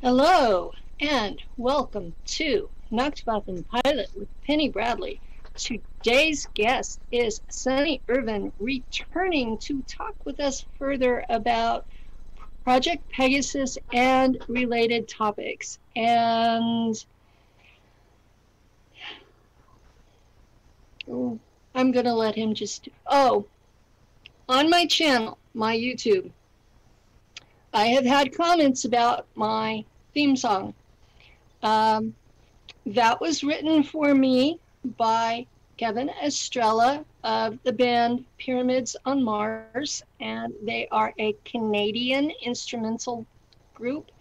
Hello and welcome to Nacht Waffen Pilot with Penny Bradley. Today's guest is Sonny Irvin, returning to talk with us further about Project Pegasus and related topics. And I'm going to let him on my channel, my YouTube, I have had comments about my theme song. That was written for me by Kevin Estrella of the band Pyramids on Mars, and they are a Canadian instrumental group.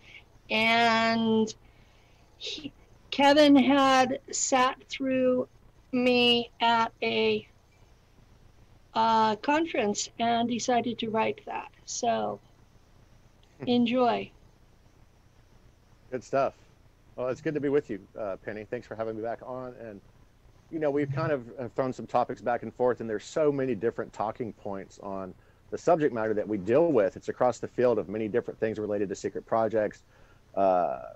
And Kevin had sat through me at a conference and decided to write that. So enjoy. Good stuff. Well, it's good to be with you, Penny. Thanks for having me back on. And, we've kind of have thrown some topics back and forth, and there's so many different talking points on the subject matter that we deal with. It's across the field of many different things related to secret projects,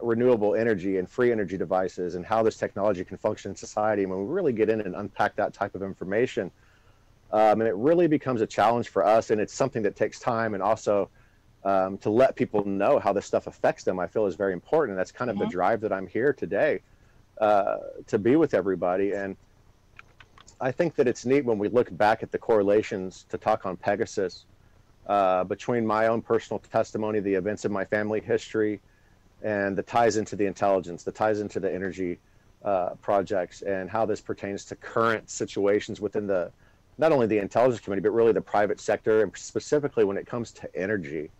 renewable energy and free energy devices, and how this technology can function in society. And when we really get in and unpack that type of information, and it really becomes a challenge for us, and it's something that takes time, and also to let people know how this stuff affects them, I feel is very important. And that's kind of the drive that I'm here today to be with everybody. And I think that it's neat when we look back at the correlations to talk on Pegasus between my own personal testimony, the events of my family history, and the ties into the intelligence, the ties into the energy projects, and how this pertains to current situations within not only the intelligence community, but really the private sector, and specifically when it comes to energy.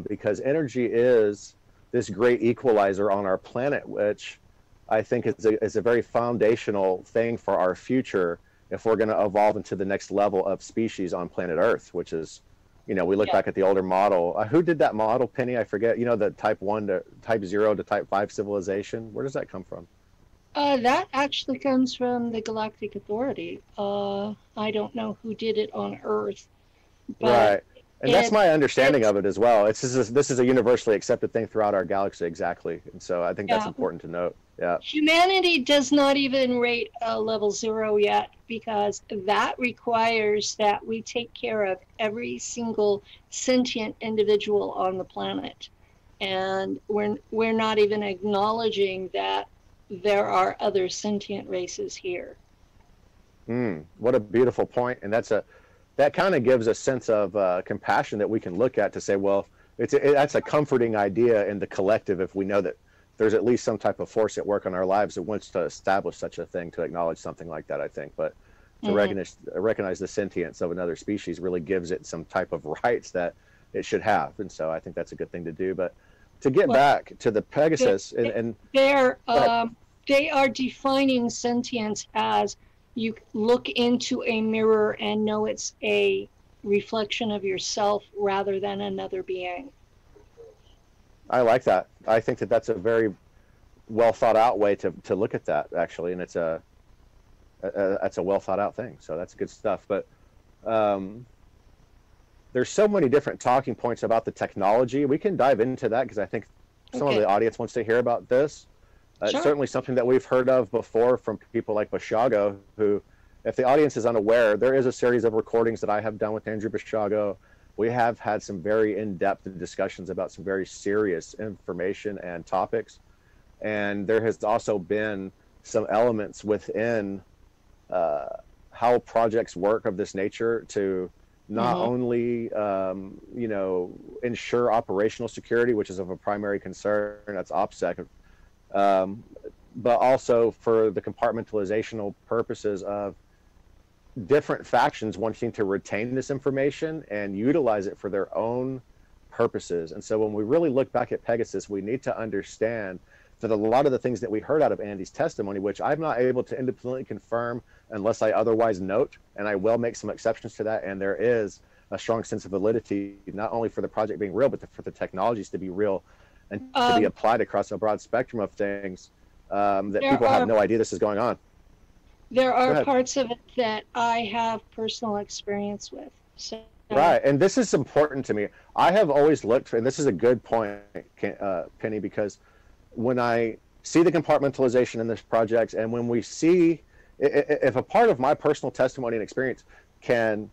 Because energy is this great equalizer on our planet, which I think is a very foundational thing for our future if we're going to evolve into the next level of species on planet Earth, which is, we look back at the older model. Who did that model, Penny? I forget, the type 1 to type 0 to type 5 civilization. Where does that come from? That actually comes from the Galactic Authority. I don't know who did it on Earth. But right. And that's my understanding of it as well. This is a universally accepted thing throughout our galaxy, exactly. And so I think that's important to note. Yeah. Humanity does not even rate level 0 yet, because that requires that we take care of every single sentient individual on the planet. And we're not even acknowledging that there are other sentient races here. What a beautiful point. And that kind of gives a sense of compassion that we can look at to say, well, that's a comforting idea in the collective if we know that there's at least some type of force at work in our lives that wants to establish such a thing, to acknowledge something like that, I think. But to recognize the sentience of another species really gives it some type of rights that it should have. And so I think that's a good thing to do. But to get back to the Pegasus, they are defining sentience as you look into a mirror and know it's a reflection of yourself rather than another being. I like that. I think that that's a very well thought out way to look at that, actually, and that's a well thought out thing. So that's good stuff. But there's so many different talking points about the technology. We can dive into that because I think some of the audience wants to hear about this. It's certainly something that we've heard of before from people like Bashago, who, if the audience is unaware, there is a series of recordings that I have done with Andrew Bashago. We have had some very in-depth discussions about some very serious information and topics. And there has also been some elements within how projects work of this nature to not only, ensure operational security, which is of a primary concern, that's OPSEC, but also for the compartmentalizational purposes of different factions wanting to retain this information and utilize it for their own purposes. And so when we really look back at Pegasus, we need to understand that a lot of the things that we heard out of Andy's testimony, which I'm not able to independently confirm unless I otherwise note, and I will make some exceptions to that, and there is a strong sense of validity, not only for the project being real, but for the technologies to be real and to be applied across a broad spectrum of things, that people have no idea this is going on. There are parts of it that I have personal experience with. So Right, and this is important to me. I have always looked, and this is a good point, Penny, because when I see the compartmentalization in this project, and when we see, if a part of my personal testimony and experience can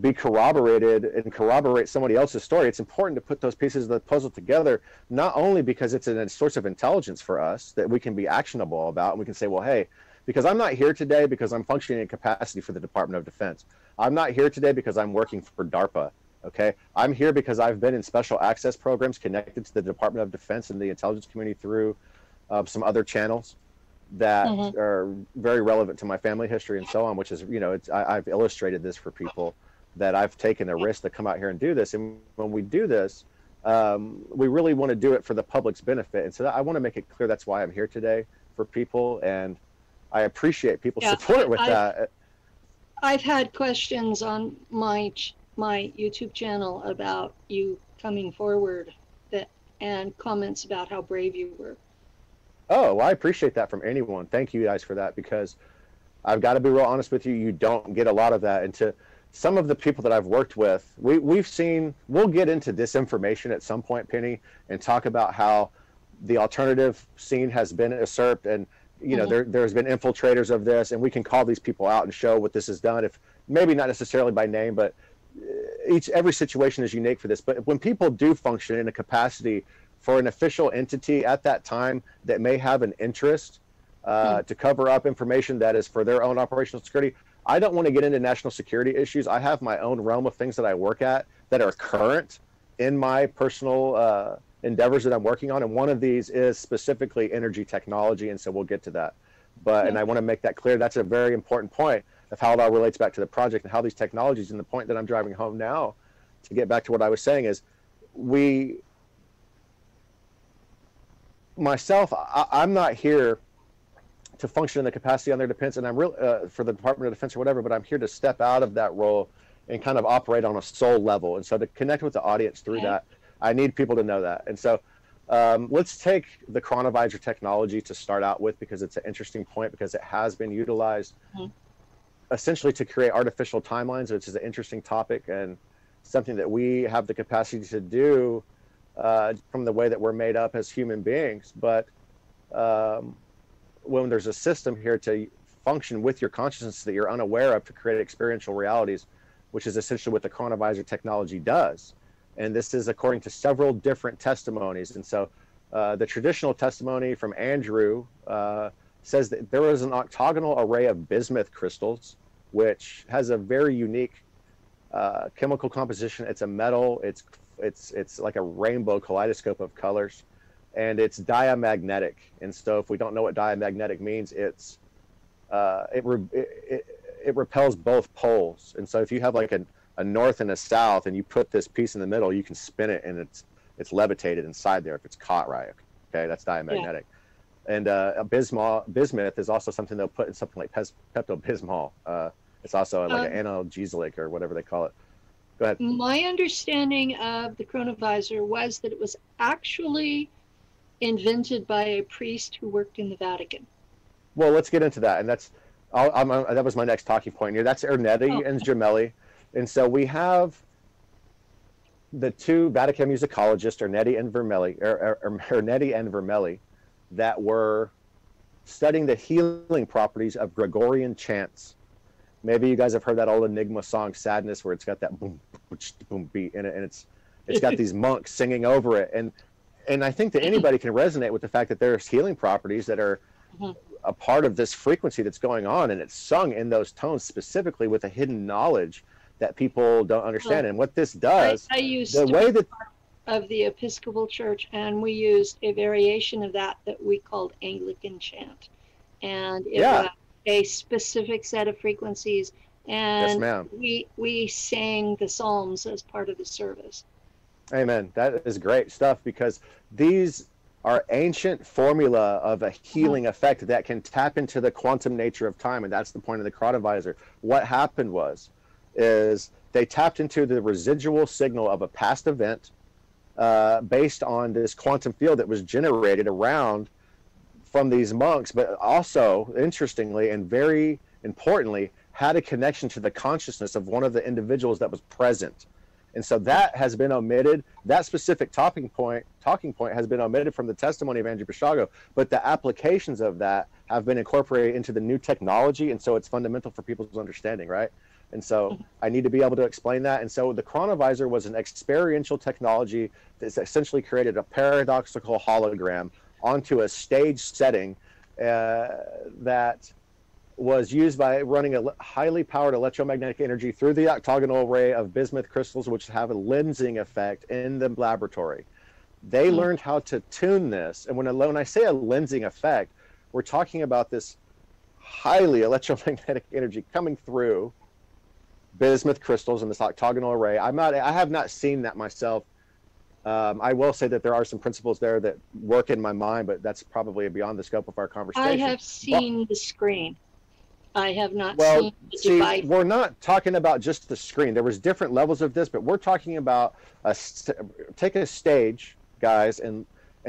be corroborated and corroborate somebody else's story, it's important to put those pieces of the puzzle together, not only because it's a source of intelligence for us that we can be actionable about, and we can say, well, hey, because I'm not here today because I'm functioning in capacity for the Department of Defense. I'm not here today because I'm working for DARPA, okay? I'm here because I've been in special access programs connected to the Department of Defense and the intelligence community through some other channels that are very relevant to my family history and so on, which is, you know, I've illustrated this for people that I've taken a risk to come out here and do this. And when we do this, we really want to do it for the public's benefit. And so I want to make it clear that's why I'm here today for people. And I appreciate people's support with that. I've had questions on my YouTube channel about you coming forward and comments about how brave you were. Oh, well, I appreciate that from anyone. Thank you guys for that, because I've got to be real honest with you. You don't get a lot of that. And to some of the people that I've worked with, we'll get into disinformation at some point, Penny, and talk about how the alternative scene has been usurped, and you know, there's been infiltrators of this, and we can call these people out and show what this has done, if maybe not necessarily by name, but every situation is unique for this. But when people do function in a capacity for an official entity at that time that may have an interest to cover up information that is for their own operational security, I don't want to get into national security issues. I have my own realm of things that I work at that are current in my personal endeavors that I'm working on, and one of these is specifically energy technology, and so we'll get to that. But and I want to make that clear. That's a very important point of how it all relates back to the project and how these technologies, and the point that I'm driving home now to get back to what I was saying is I'm not here to function in the capacity on their defense, and I'm for the Department of Defense or whatever, but I'm here to step out of that role and kind of operate on a soul level. And so to connect with the audience through that, I need people to know that. And so let's take the chronovisor technology to start out with, because it's an interesting point, because it has been utilized essentially to create artificial timelines, which is an interesting topic and something that we have the capacity to do from the way that we're made up as human beings. But when there's a system here to function with your consciousness that you're unaware of to create experiential realities, which is essentially what the chronovisor technology does. And this is according to several different testimonies. And so the traditional testimony from Andrew says that there is an octagonal array of bismuth crystals, which has a very unique chemical composition. It's a metal. It's like a rainbow kaleidoscope of colors, and it's diamagnetic. And so if we don't know what diamagnetic means, it repels both poles. And so if you have like a north and a south, and you put this piece in the middle, you can spin it, and it's levitated inside there if it's caught right. Okay, that's diamagnetic. And bismuth is also something they'll put in something like Pepto-Bismol. It's also like an analgesic or whatever they call it. Go ahead. My understanding of the chronovisor was that it was actually invented by a priest who worked in the Vatican. Well, let's get into that, and that was my next talking point here. That's Ernetti and Gemelli. And so we have the two Vatican musicologists, Ernetti and Vermelli, that were studying the healing properties of Gregorian chants. Maybe you guys have heard that old Enigma song, Sadness, where it's got that boom, boom beat in it, and it's got these monks singing over it. And I think that anybody can resonate with the fact that there's healing properties that are a part of this frequency that's going on, and it's sung in those tones specifically with a hidden knowledge that people don't understand. And what this does, I used the way that of the Episcopal Church, and we used a variation of that we called Anglican chant, and it was a specific set of frequencies, and we sang the Psalms as part of the service. Amen. That is great stuff, because these are ancient formula of a healing effect that can tap into the quantum nature of time, and that's the point of the chronovisor. What happened is they tapped into the residual signal of a past event based on this quantum field that was generated around from these monks, but also, interestingly and very importantly, had a connection to the consciousness of one of the individuals that was present. And so that has been omitted. That specific talking point has been omitted from the testimony of Andrew Basiago, but the applications of that have been incorporated into the new technology. And so it's fundamental for people's understanding, right? And so I need to be able to explain that. And so the chronovisor was an experiential technology that essentially created a paradoxical hologram onto a stage setting that was used by running a highly powered electromagnetic energy through the octagonal array of bismuth crystals, which have a lensing effect in the laboratory. They learned how to tune this. And when I say a lensing effect, we're talking about this highly electromagnetic energy coming through bismuth crystals in this octagonal array. I have not seen that myself. I will say that there are some principles there that work in my mind, but that's probably beyond the scope of our conversation. I have seen the screen. I have not seen the device. We're not talking about just the screen. There was different levels of this, but we're talking about take a stage, guys, and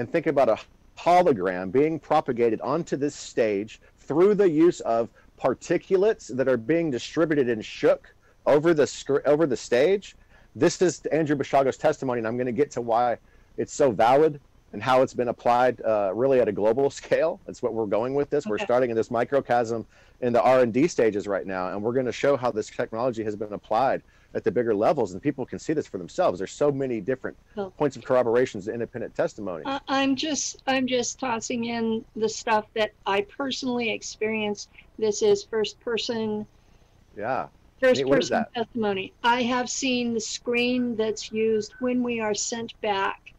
think about a hologram being propagated onto this stage through the use of particulates that are being distributed and shook over the stage. This is Andrew Basiago's testimony, and I'm going to get to why it's so valid and how it's been applied really at a global scale. That's what we're going with this. Okay. We're starting in this microcosm in the R&D stages right now, and we're going to show how this technology has been applied at the bigger levels, and people can see this for themselves. There's so many different points of corroboration to independent testimony. I'm just tossing in the stuff that I personally experienced. This is first person. Yeah. First person testimony. I have seen the screen that's used when we are sent back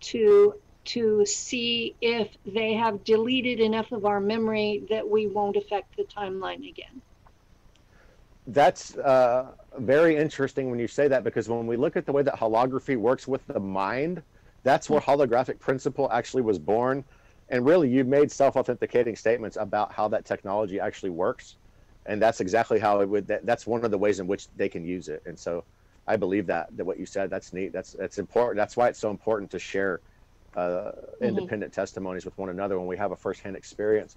to see if they have deleted enough of our memory that we won't affect the timeline again. That's very interesting when you say that, because when we look at the way that holography works with the mind, that's where holographic principle actually was born. And really, you made self-authenticating statements about how that technology actually works. And that's exactly how it would, that's one of the ways in which they can use it. And so I believe that what you said, that's neat. That's important. That's why it's so important to share independent testimonies with one another when we have a firsthand experience.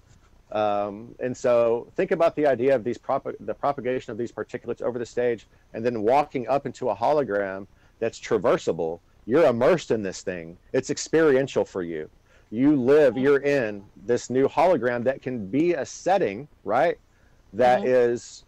And so think about the idea of the propagation of these particulates over the stage, and then walking up into a hologram that's traversable. You're immersed in this thing. It's experiential for you. You're in this new hologram that can be a setting, right? That is,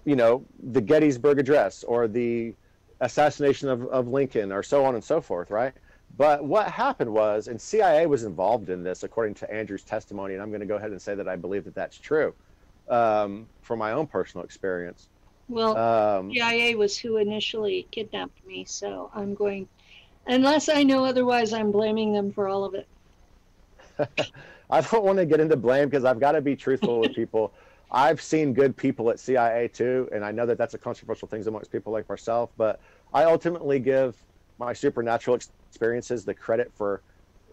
the Gettysburg Address or the assassination of Lincoln or so on and so forth, right? But what happened was, and CIA was involved in this according to Andrew's testimony, and I'm going to go ahead and say that I believe that that's true from my own personal experience. Well, CIA was who initially kidnapped me, so I'm going, unless I know otherwise, I'm blaming them for all of it. I don't want to get into blame because I've got to be truthful with people. I've seen good people at CIA too, and I know that that's a controversial thing amongst people like myself, but I ultimately give my supernatural experiences the credit for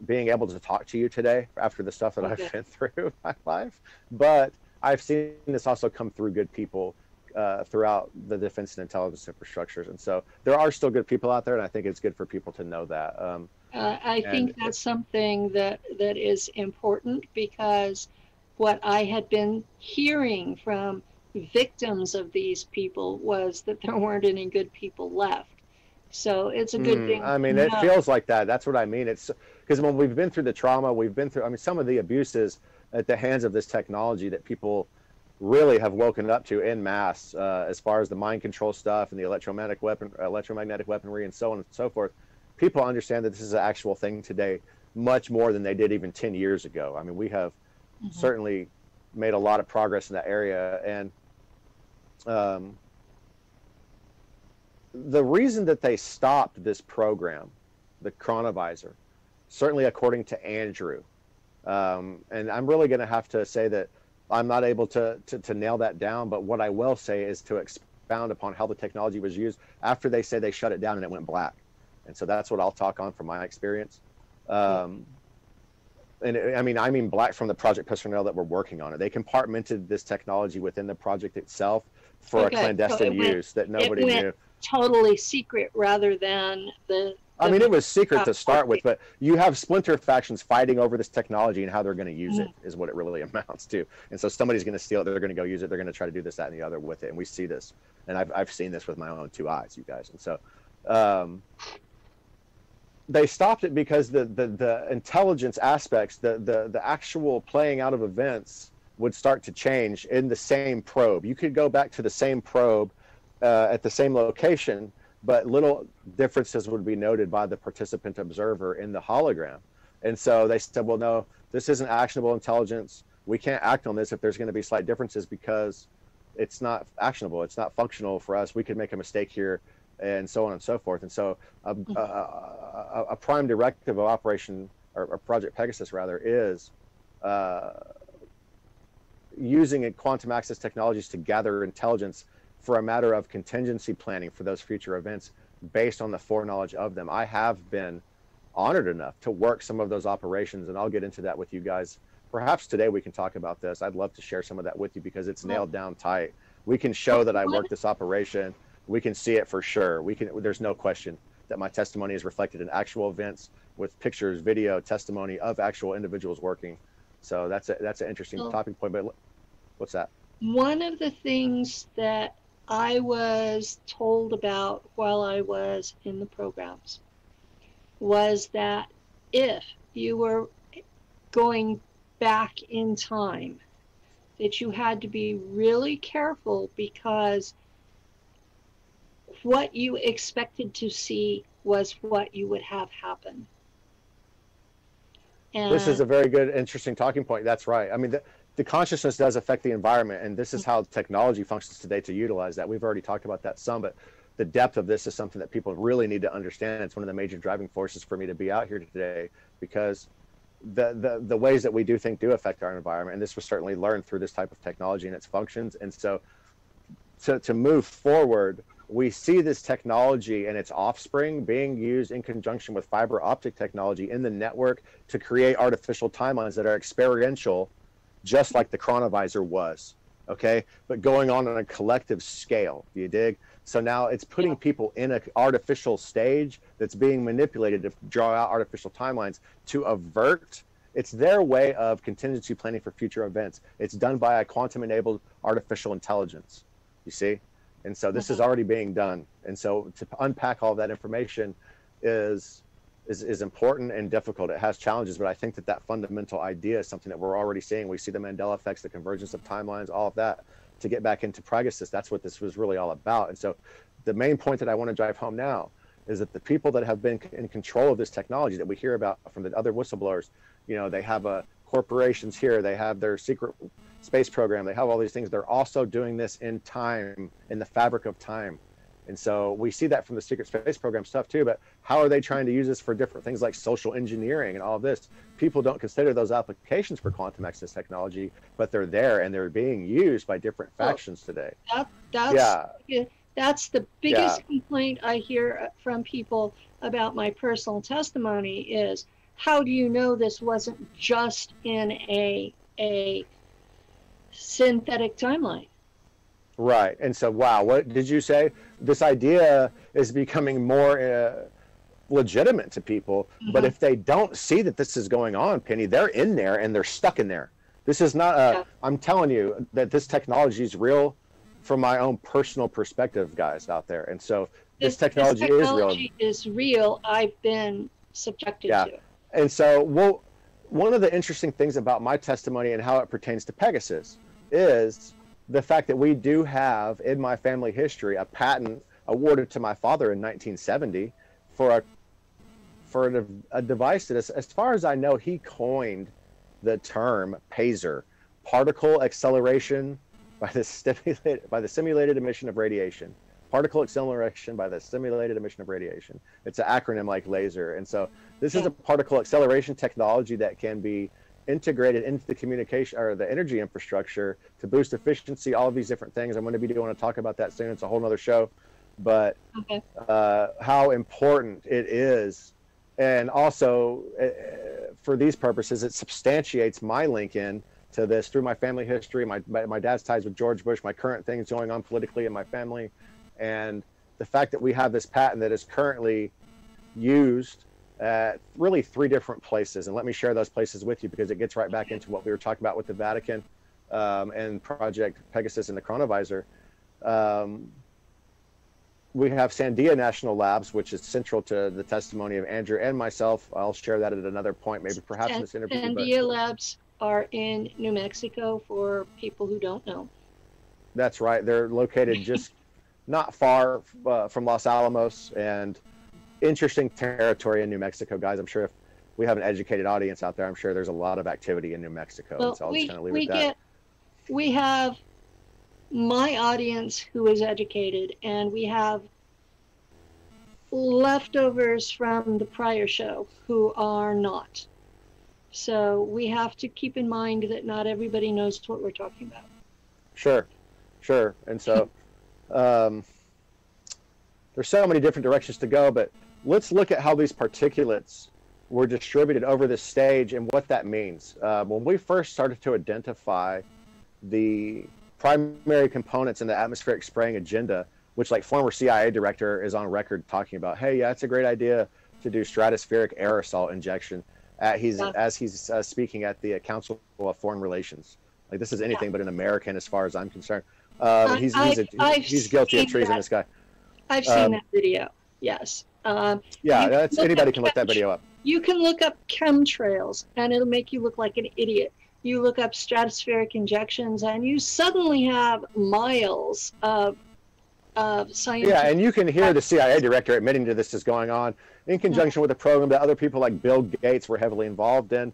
being able to talk to you today after the stuff that I've been through in my life. But I've seen this also come through good people throughout the defense and intelligence infrastructures. And so there are still good people out there, and I think it's good for people to know that. I think that's something that is important, because what I had been hearing from victims of these people was that there weren't any good people left. So it's a good thing. I mean, it feels like that. That's what I mean. It's because when we've been through the trauma, some of the abuses at the hands of this technology that people really have woken up to en masse, as far as the mind control stuff and the electromagnetic weaponry and so on and so forth. People understand that this is an actual thing today, much more than they did even 10 years ago. I mean, we have certainly made a lot of progress in that area. And the reason that they stopped this program, the chronovisor, certainly according to Andrew, and I'm really going to have to say that I'm not able to nail that down, but what I will say is to expound upon how the technology was used after they say they shut it down and it went black. And so that's what I'll talk on from my experience. I mean black from the project personnel that were working on it. They compartmented this technology within the project itself for a clandestine use that nobody knew. Totally secret rather than the I mean, it was secret to start with, but you have splinter factions fighting over this technology and how they're going to use it is what it really amounts to. And so somebody's going to steal it. They're going to go use it. They're going to try to do this, that, and the other with it. And we see this. And I've seen this with my own two eyes, you guys. And so they stopped it because the intelligence aspects, the actual playing out of events would start to change in the same probe. You could go back to the same probe at the same location, but little differences would be noted by the participant observer in the hologram. And so they said, well, no, this isn't actionable intelligence. We can't act on this if there's going to be slight differences because it's not actionable. It's not functional for us. We could make a mistake here and so on and so forth. And so a prime directive of Operation or Project Pegasus rather is using quantum access technologies to gather intelligence for a matter of contingency planning for those future events based on the foreknowledge of them. I have been honored enough to work some of those operations, and I'll get into that with you guys. Perhaps today we can talk about this. I'd love to share some of that with you because it's nailed down tight. We can show that I worked this operation. We can see it for sure. There's no question that my testimony is reflected in actual events with pictures, video, testimony of actual individuals working. So that's an interesting topic point, but what's that? One of the things that I was told about while I was in the programs was that if you were going back in time, that you had to be really careful because what you expected to see was what you would have happen. And this is a very good, interesting talking point. That's right. I mean, the consciousness does affect the environment, and this is how technology functions today to utilize that. We've already talked about that some, but the depth of this is something that people really need to understand. It's one of the major driving forces for me to be out here today, because the ways that we do think do affect our environment, and this was certainly learned through this type of technology and its functions. And so to move forward, we see this technology and its offspring being used in conjunction with fiber optic technology in the network to create artificial timelines that are experiential, just like the chronovisor was, okay? But going on a collective scale, do you dig? So now it's putting people in an artificial stage that's being manipulated to draw out artificial timelines to avert. It's their way of contingency planning for future events. It's done by a quantum-enabled artificial intelligence, you see? And so this is already being done. And so to unpack all that information is important and difficult. It has challenges, but I think that fundamental idea is something that we're already seeing. We see the Mandela effects, the convergence of timelines, all of that. To get back into Pegasus, that's what this was really all about. And so the main point that I want to drive home now is that the people that have been in control of this technology that we hear about from the other whistleblowers, you know, they have corporations here, they have their secret space program, they have all these things. They're also doing this in time, in the fabric of time. And so we see that from the secret space program stuff too, but how are they trying to use this for different things like social engineering and all of this? People don't consider those applications for quantum access technology, but they're there and they're being used by different factions today. That's the biggest complaint I hear from people about my personal testimony is, how do you know this wasn't just in a synthetic timeline? Right. And so, wow, what did you say? This idea is becoming more legitimate to people. But if they don't see that this is going on, Penny, they're in there and they're stuck in there. This is not I'm telling you that this technology is real from my own personal perspective, guys out there. And so this technology is real. I've been subjected to. And so, one of the interesting things about my testimony and how it pertains to Pegasus is the fact that we do have in my family history a patent awarded to my father in 1970 for a device that, as far as I know, he coined the term PASER, particle acceleration by the simulated emission of radiation. Particle acceleration by the simulated emission of radiation. It's an acronym like laser. And so this is a particle acceleration technology that can be integrated into the communication or the energy infrastructure to boost efficiency, all of these different things. I'm going to be doing a talk about that soon. It's a whole nother show, but how important it is. And also for these purposes, it substantiates my link in to this through my family history, my dad's ties with George Bush, my current things going on politically in my family. And the fact that we have this patent that is currently used at really 3 different places. And let me share those places with you, because it gets right back into what we were talking about with the Vatican and Project Pegasus and the Chronovisor. We have Sandia National Labs, which is central to the testimony of Andrew and myself. I'll share that at another point, maybe perhaps in this interview. Sandia Labs are in New Mexico for people who don't know. That's right. They're located just not far from Los Alamos, and interesting territory in New Mexico, guys. I'm sure if we have an educated audience out there, I'm sure there's a lot of activity in New Mexico. Well, so I'll just kind of leave it at that. We have my audience who is educated, and we have leftovers from the prior show who are not. So we have to keep in mind that not everybody knows what we're talking about. Sure. And so there's so many different directions to go, but let's look at how these particulates were distributed over this stage and what that means. When we first started to identify the primary components in the atmospheric spraying agenda, which, like, former CIA director is on record talking about, hey, yeah, it's a great idea to do stratospheric aerosol injection as he's speaking at the Council of Foreign Relations. Like, this is anything but an American as far as I'm concerned. He's guilty of treason, this guy. I've seen that video, yes. Anybody can look that video up. You can look up chemtrails, and it'll make you look like an idiot. You look up stratospheric injections, and you suddenly have miles of science. Yeah, and you can hear the CIA director admitting to this is going on in conjunction with a program that other people like Bill Gates were heavily involved in,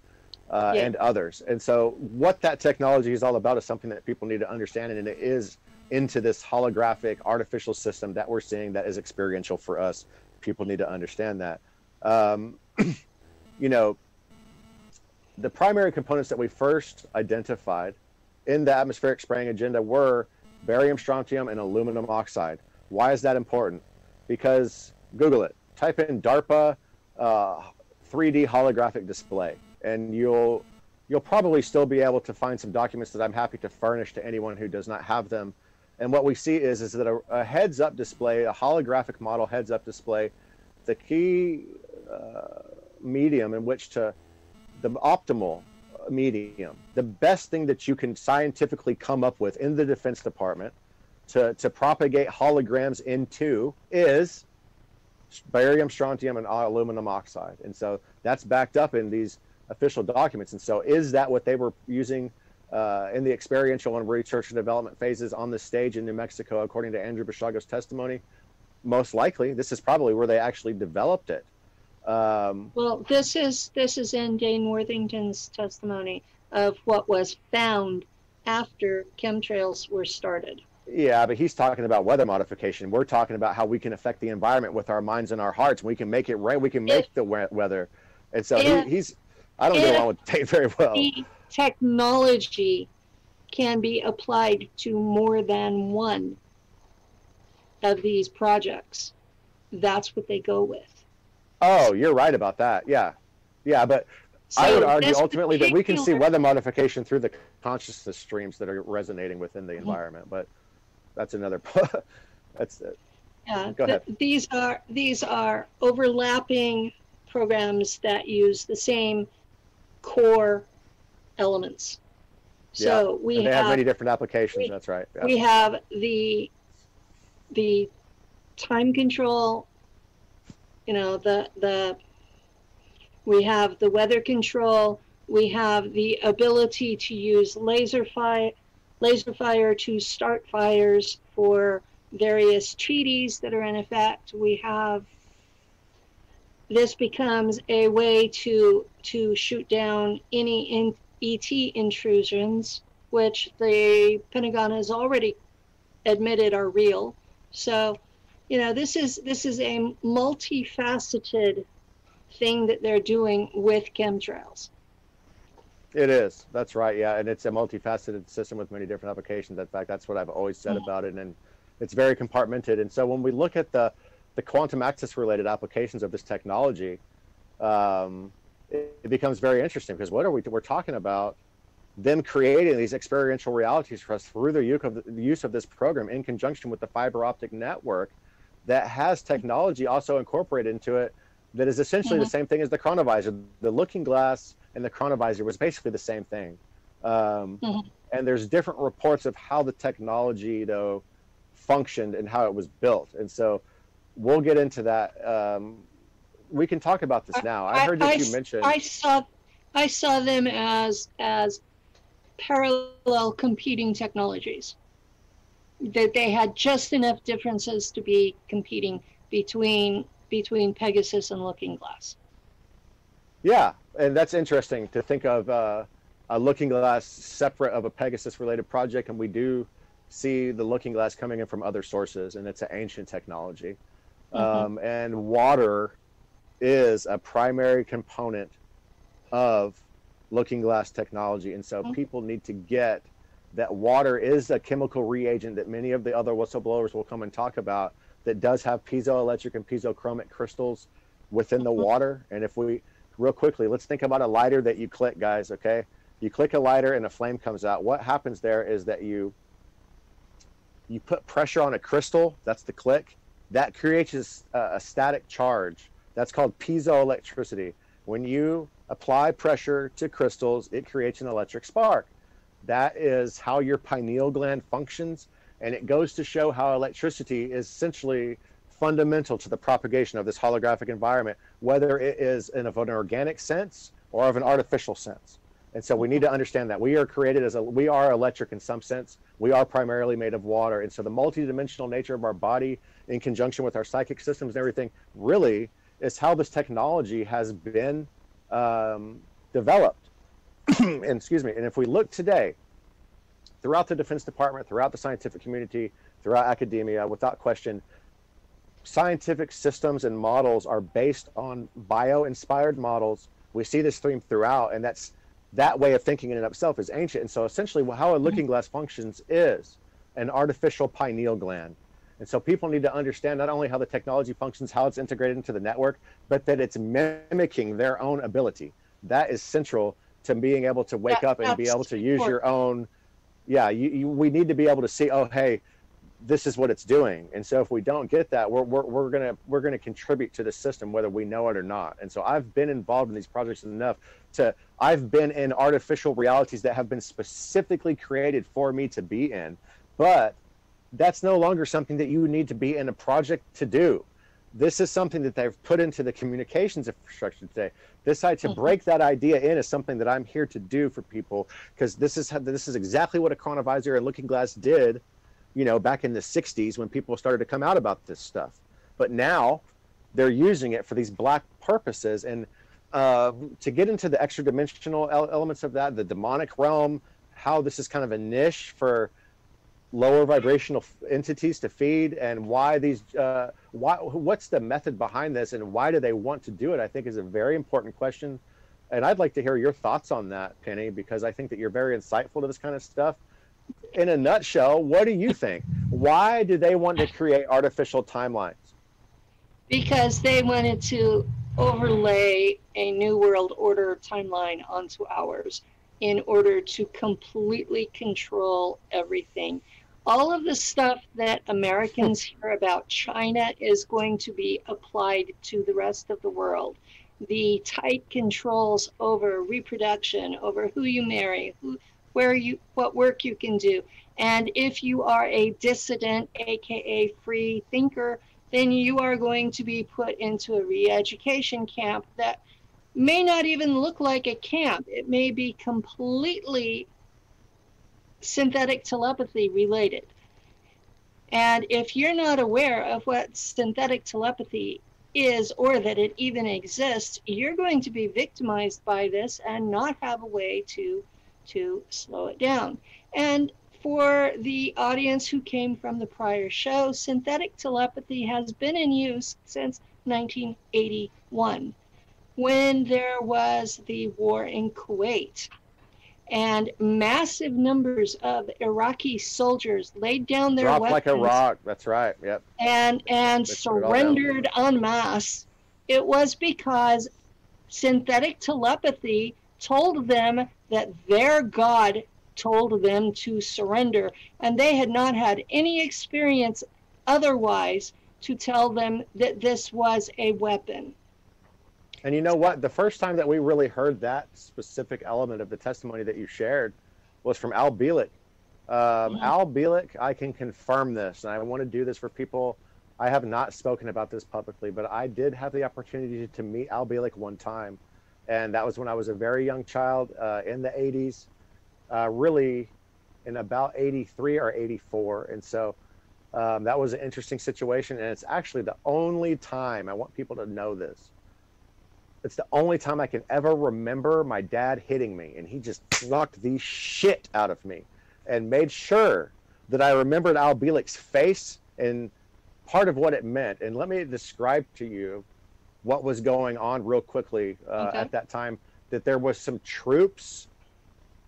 and others. And so what that technology is all about is something that people need to understand, and it is into this holographic artificial system that we're seeing that is experiential for us. People need to understand that. The primary components that we first identified in the atmospheric spraying agenda were barium, strontium, and aluminum oxide. Why is that important? Because, Google it, type in DARPA 3D holographic display, and you'll probably still be able to find some documents that I'm happy to furnish to anyone who does not have them. And what we see is that a heads-up display, a holographic model heads-up display, the key medium in which to, the optimal medium, the best thing that you can scientifically come up with in the Defense Department to propagate holograms into is barium, strontium, and aluminum oxide. And so that's backed up in these official documents. And so is that what they were using in the experiential and research and development phases on the stage in New Mexico, according to Andrew Bashago's testimony? Most likely. This is probably where they actually developed it. Well, this is in Dane Worthington's testimony of what was found after chemtrails were started. Yeah, but he's talking about weather modification. We're talking about how we can affect the environment with our minds and our hearts. We can make it rain. We can make the weather. And so he's, I don't get along with Dane very well. The technology can be applied to more than one of these projects. That's what they go with. Oh, you're right about that. Yeah, but so I would argue ultimately that we can see weather modification through the consciousness streams that are resonating within the environment. But that's another. That's it. Yeah, go ahead. These are overlapping programs that use the same core elements. So they have many different applications. That's right. Yeah. We have the time control. We have the weather control. We have the ability to use laser fire to start fires for various treaties that are in effect. This becomes a way to shoot down any ET intrusions, which the Pentagon has already admitted are real. So, this is a multifaceted thing that they're doing with chemtrails. It is. That's right. Yeah, and it's a multifaceted system with many different applications. In fact, that's what I've always said about it, and it's very compartmented. And so when we look at the quantum access related applications of this technology, it becomes very interesting, because we're talking about them creating these experiential realities for us through the use of this program in conjunction with the fiber optic network that has technology also incorporated into it that is essentially the same thing as the chronovisor. The looking glass and the chronovisor was basically the same thing. And there's different reports of how the technology, though, functioned and how it was built. And so we'll get into that. We can talk about this now. I heard that you mentioned. I saw them as parallel competing technologies. That they had just enough differences to be competing between Pegasus and Looking Glass. Yeah, and that's interesting to think of a Looking Glass separate of a Pegasus related project, and we do see the Looking Glass coming in from other sources, and it's an ancient technology. And water is a primary component of Looking Glass technology, and so people need to get that water is a chemical reagent that many of the other whistleblowers will come and talk about, that does have piezoelectric and piezochromic crystals within the water. And if we, real quickly, let's think about a lighter that you click, guys, okay? You click a lighter and a flame comes out. What happens there is that you put pressure on a crystal, that's the click, that creates a static charge. That's called piezoelectricity. When you apply pressure to crystals, it creates an electric spark. That is how your pineal gland functions, and it goes to show how electricity is essentially fundamental to the propagation of this holographic environment, whether it is in of an organic sense or of an artificial sense. And so we need to understand that we are created we are electric in some sense. We are primarily made of water. And so the multidimensional nature of our body in conjunction with our psychic systems and everything really is how this technology has been developed. And excuse me. And if we look today, throughout the Defense Department, throughout the scientific community, throughout academia, without question, scientific systems and models are based on bio-inspired models. We see this theme throughout, and that way of thinking in and of itself is ancient. And so essentially how a looking glass functions is an artificial pineal gland. And so people need to understand not only how the technology functions, how it's integrated into the network, but that it's mimicking their own ability. That is central to being able to wake up and be able to use your own. Yeah, we need to be able to see, oh, hey, this is what it's doing. And so if we don't get that, we're gonna contribute to the system whether we know it or not. And so I've been involved in these projects enough I've been in artificial realities that have been specifically created for me to be in, but that's no longer something that you need to be in a project to do. This is something that they've put into the communications infrastructure today. Decide to break that idea in is something that I'm here to do for people, because this is exactly what a chronovisor and looking glass did, back in the 60s when people started to come out about this stuff. But now they're using it for these black purposes. And to get into the extra dimensional elements of that, the demonic realm, how this is kind of a niche for lower vibrational entities to feed, and why these what's the method behind this, and why do they want to do it, I think is a very important question. And I'd like to hear your thoughts on that, Penny, because I think that you're very insightful to this kind of stuff. In a nutshell, what do you think? Why do they want to create artificial timelines? Because they wanted to overlay a New World Order timeline onto ours in order to completely control everything. All of the stuff that Americans hear about China is going to be applied to the rest of the world. The tight controls over reproduction, over who you marry, what work you can do. And if you are a dissident, aka free thinker, then you are going to be put into a re-education camp that may not even look like a camp. It may be completely synthetic telepathy related. And if you're not aware of what synthetic telepathy is, or that it even exists, you're going to be victimized by this and not have a way to slow it down. And for the audience who came from the prior show, synthetic telepathy has been in use since 1981, when there was the war in Kuwait. And massive numbers of Iraqi soldiers laid down their weapons. Dropped like a rock, that's right, yep. And surrendered en masse. It was because synthetic telepathy told them that their God told them to surrender, and they had not had any experience otherwise to tell them that this was a weapon. And you know what? The first time that we really heard that specific element of the testimony that you shared was from Al Bielek. Mhm. Al Bielek, I can confirm this, and I want to do this for people. I have not spoken about this publicly, but I did have the opportunity to meet Al Bielek one time, and that was when I was a very young child in the 80s, really in about 83 or 84. And so that was an interesting situation, and it's actually the only time, I want people to know this, it's the only time I can ever remember my dad hitting me, and he just knocked the shit out of me and made sure that I remembered Al Bielek's face and part of what it meant. And let me describe to you what was going on real quickly Okay. at that time, that there was some troops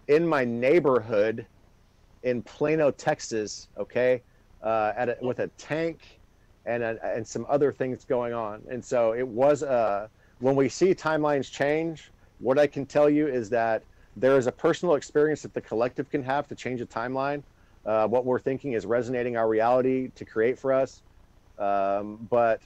in my neighborhood in Plano, Texas, okay, with a tank and some other things going on. And so it was, when we see timelines change, what I can tell you is that there is a personal experience that the collective can have to change a timeline. What we're thinking is resonating our reality to create for us. But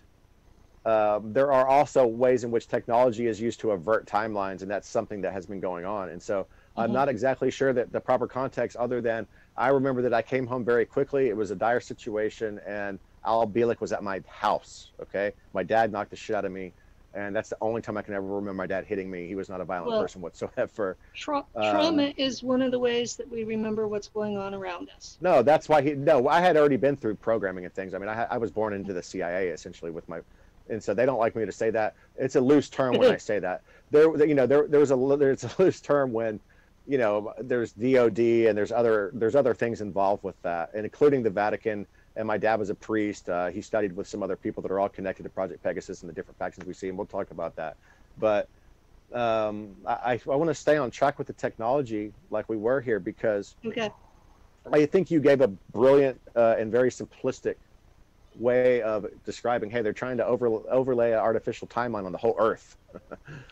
there are also ways in which technology is used to avert timelines, and that's something that has been going on. And so I'm not exactly sure that the proper context, other than I remember that I came home very quickly. It was a dire situation, and Al Bielek was at my house. Okay, my dad knocked the shit out of me, and that's the only time I can ever remember my dad hitting me. He was not a violent person whatsoever. Trauma is one of the ways that we remember what's going on around us. No, that's why no, I had already been through programming and things. I mean, I was born into the CIA essentially with my, and so they don't like me to say that. It's a loose term when I say that. There's a loose term when, there's DOD and there's other things involved with that, and including the Vatican. And my dad was a priest. He studied with some other people that are all connected to Project Pegasus and the different factions we see, and we'll talk about that. But I want to stay on track with the technology like we were here, because I think you gave a brilliant and very simplistic way of describing, hey, they're trying to overlay an artificial timeline on the whole Earth.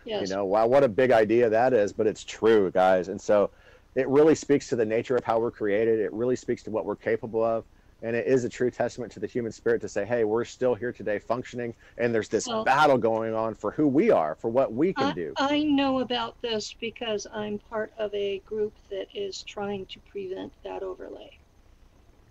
Yes. Wow, what a big idea that is, but it's true, guys. And so it really speaks to the nature of how we're created. It really speaks to what we're capable of. And it is a true testament to the human spirit to say, hey, we're still here today functioning, and there's this battle going on for who we are, for what we can do. I know about this because I'm part of a group that is trying to prevent that overlay.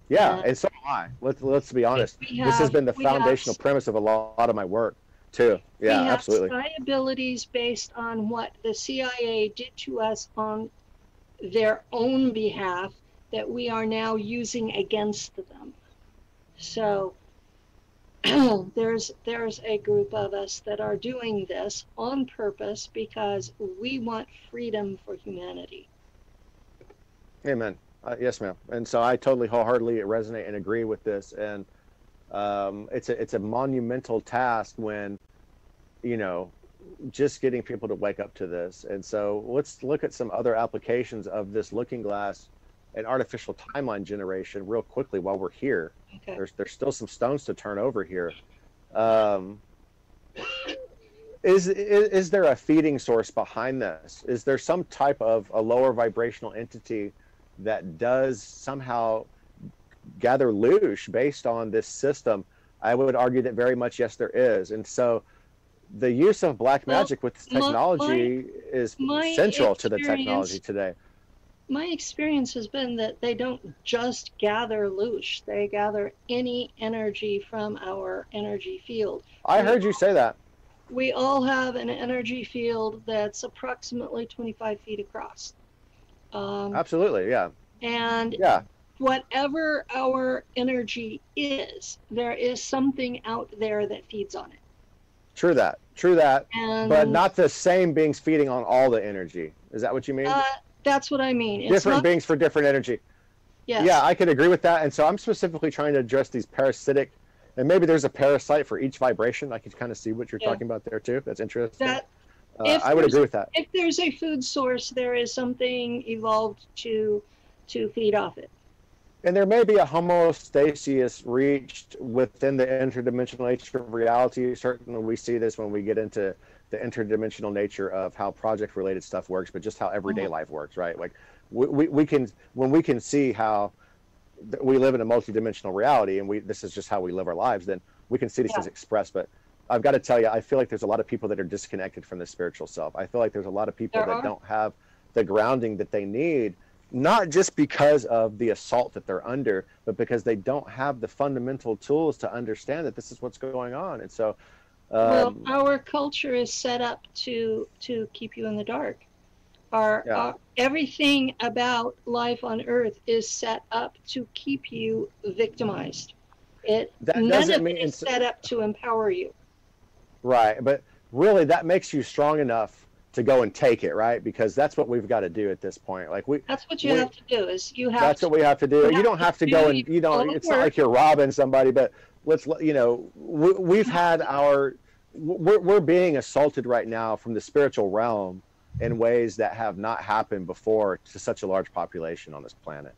Yeah, and so am I. Let's be honest. This has been the foundational premise of a lot of my work, too. Yeah, absolutely. We have abilities based on what the CIA did to us on their own behalf that we are now using against them. So there's a group of us that are doing this on purpose because we want freedom for humanity. Amen. Yes, ma'am. And so I totally wholeheartedly resonate and agree with this. And it's a monumental task when, just getting people to wake up to this. And so let's look at some other applications of this looking glass and artificial timeline generation real quickly while we're here. Okay. There's still some stones to turn over here. Is there a feeding source behind this? Is there some type of a lower vibrational entity that does somehow gather loosh based on this system? I would argue that very much yes, there is. And so the use of black magic with technology is central to the technology today. My experience has been that they don't just gather loosh, they gather any energy from our energy field. I heard you say that. We all have an energy field that's approximately 25 feet across. Absolutely, yeah. And whatever our energy is, there is something out there that feeds on it. True that, but not the same beings feeding on all the energy. Is that what you mean? That's what I mean. It's different beings for different energy. Yes. Yeah, I could agree with that. And so I'm specifically trying to address these parasitic, and maybe there's a parasite for each vibration. I could kind of see what you're talking about there too. That's interesting. I would agree with that. If there's a food source, there is something evolved to feed off it. And there may be a homeostasis reached within the interdimensional nature of reality. Certainly we see this when we get into the interdimensional nature of how project-related stuff works, but just how everyday life works, right? Like we can see how we live in a multidimensional reality, and this is just how we live our lives, then we can see these things expressed. But I've got to tell you, I feel like there's a lot of people that are disconnected from the spiritual self. I feel like there's a lot of people that don't have the grounding that they need, not just because of the assault that they're under, but because they don't have the fundamental tools to understand that this is what's going on. And so, well, our culture is set up to keep you in the dark. Our everything about life on Earth is set up to keep you victimized. None of it is set up to empower you. Right, but really, that makes you strong enough to go and take it, right? Because that's what we've got to do at this point. Like that's what you have to do. Is you have. That's what we have to do. You don't have to go and It's not like you're robbing somebody, but we've had we're being assaulted right now from the spiritual realm in ways that have not happened before to such a large population on this planet.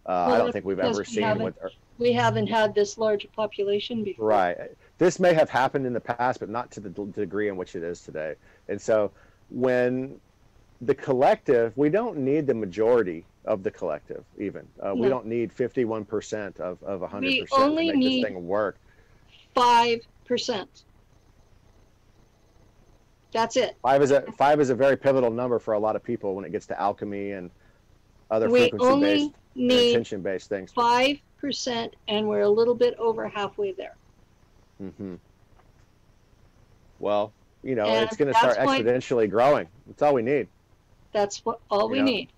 I don't think we've ever seen we haven't had this large population before. Right. This may have happened in the past, but not to the degree in which it is today. And so when the collective, we don't need the majority of the collective even. No. We don't need 51% of 100% to make this thing work. 5%. That's it. Five is a very pivotal number for a lot of people when it gets to alchemy and other frequency-based, intention-based things. 5%, and we're a little bit over halfway there. Mm-hmm. Well, it's going to start exponentially growing. That's all we need. That's all we need.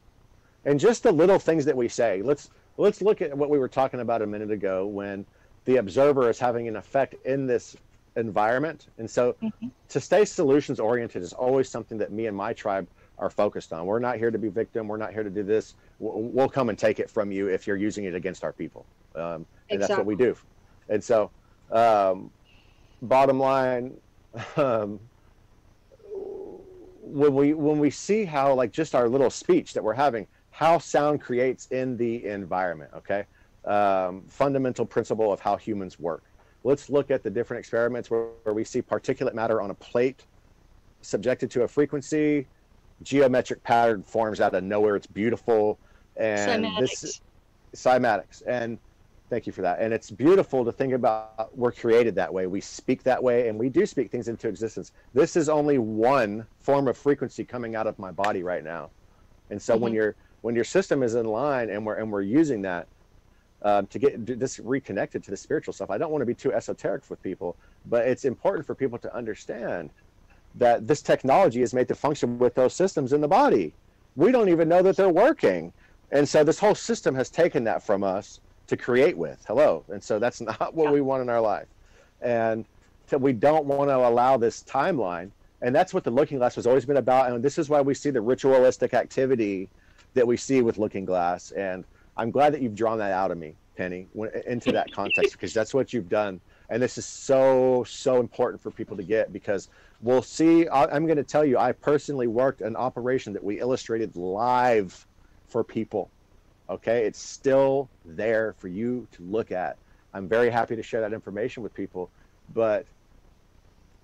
And just the little things that we say. Let's look at what we were talking about a minute ago when the observer is having an effect in this environment. And so to stay solutions oriented is always something that me and my tribe are focused on. We're not here to be victim. We're not here to do this. We'll come and take it from you if you're using it against our people. And that's what we do. And so bottom line, when we see how, like, just our little speech that we're having, how sound creates in the environment, okay? Fundamental principle of how humans work. Let's look at the different experiments where we see particulate matter on a plate subjected to a frequency, geometric pattern forms out of nowhere. It's beautiful. And cymatics. And thank you for that. And it's beautiful to think about, we're created that way. We speak that way, and we do speak things into existence. This is only one form of frequency coming out of my body right now. And so when your system is in line and we're using that to get this reconnected to the spiritual stuff, I don't want to be too esoteric with people, but it's important for people to understand that this technology is made to function with those systems in the body. We don't even know that they're working. And so this whole system has taken that from us to create with. Hello. And so that's not what we want in our life. And so we don't want to allow this timeline. And that's what the Looking Glass has always been about. And this is why we see the ritualistic activity that we see with Looking Glass. And I'm glad that you've drawn that out of me, Penny, into that context, because that's what you've done. And this is so, so important for people to get, because we'll see. I'm going to tell you, I personally worked an operation that we illustrated live for people. Okay, it's still there for you to look at. I'm very happy to share that information with people. But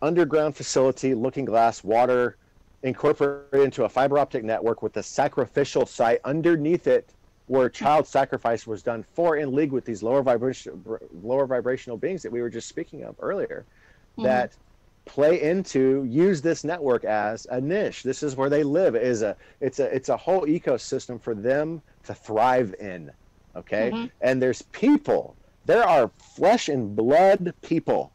underground facility, Looking Glass, water, incorporated into a fiber optic network with a sacrificial site underneath it, where child sacrifice was done for, in league with these lower vibrational beings that we were just speaking of earlier, that play into, use this network as a niche. This is where they live. It's a whole ecosystem for them to thrive in. Okay. And there's people, there are flesh and blood people,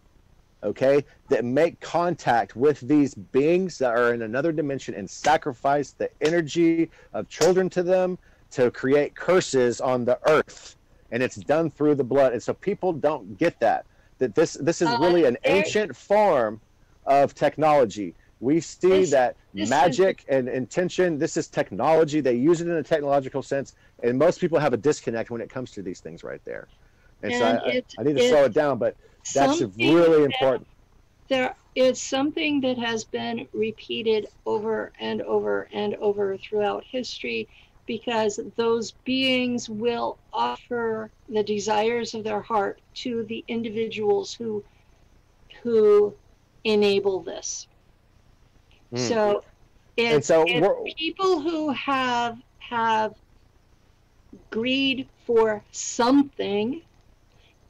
okay, that make contact with these beings that are in another dimension and sacrifice the energy of children to them to create curses on the earth. And it's done through the blood. And so people don't get that this is really an ancient form of technology. We see that magic and intention, this is technology. They use it in a technological sense, and most people have a disconnect when it comes to these things right there. And so I need to slow it down, but that's really important. There is something that has been repeated over and over and over throughout history, because those beings will offer the desires of their heart to the individuals who enable this. So it's people who have greed for something,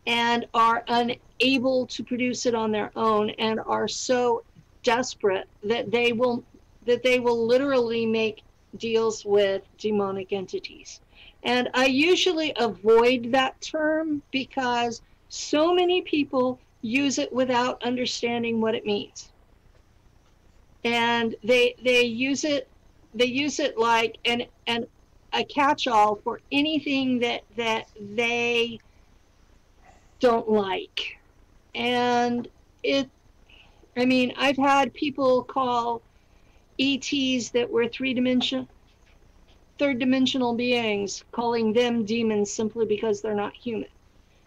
and are unable to produce it on their own and are so desperate that they will literally make deals with demonic entities. And I usually avoid that term because so many people use it without understanding what it means. And they use it like an a catch-all for anything that they don't like. And I mean, I've had people call ETs that were third dimensional beings, calling them demons simply because they're not human.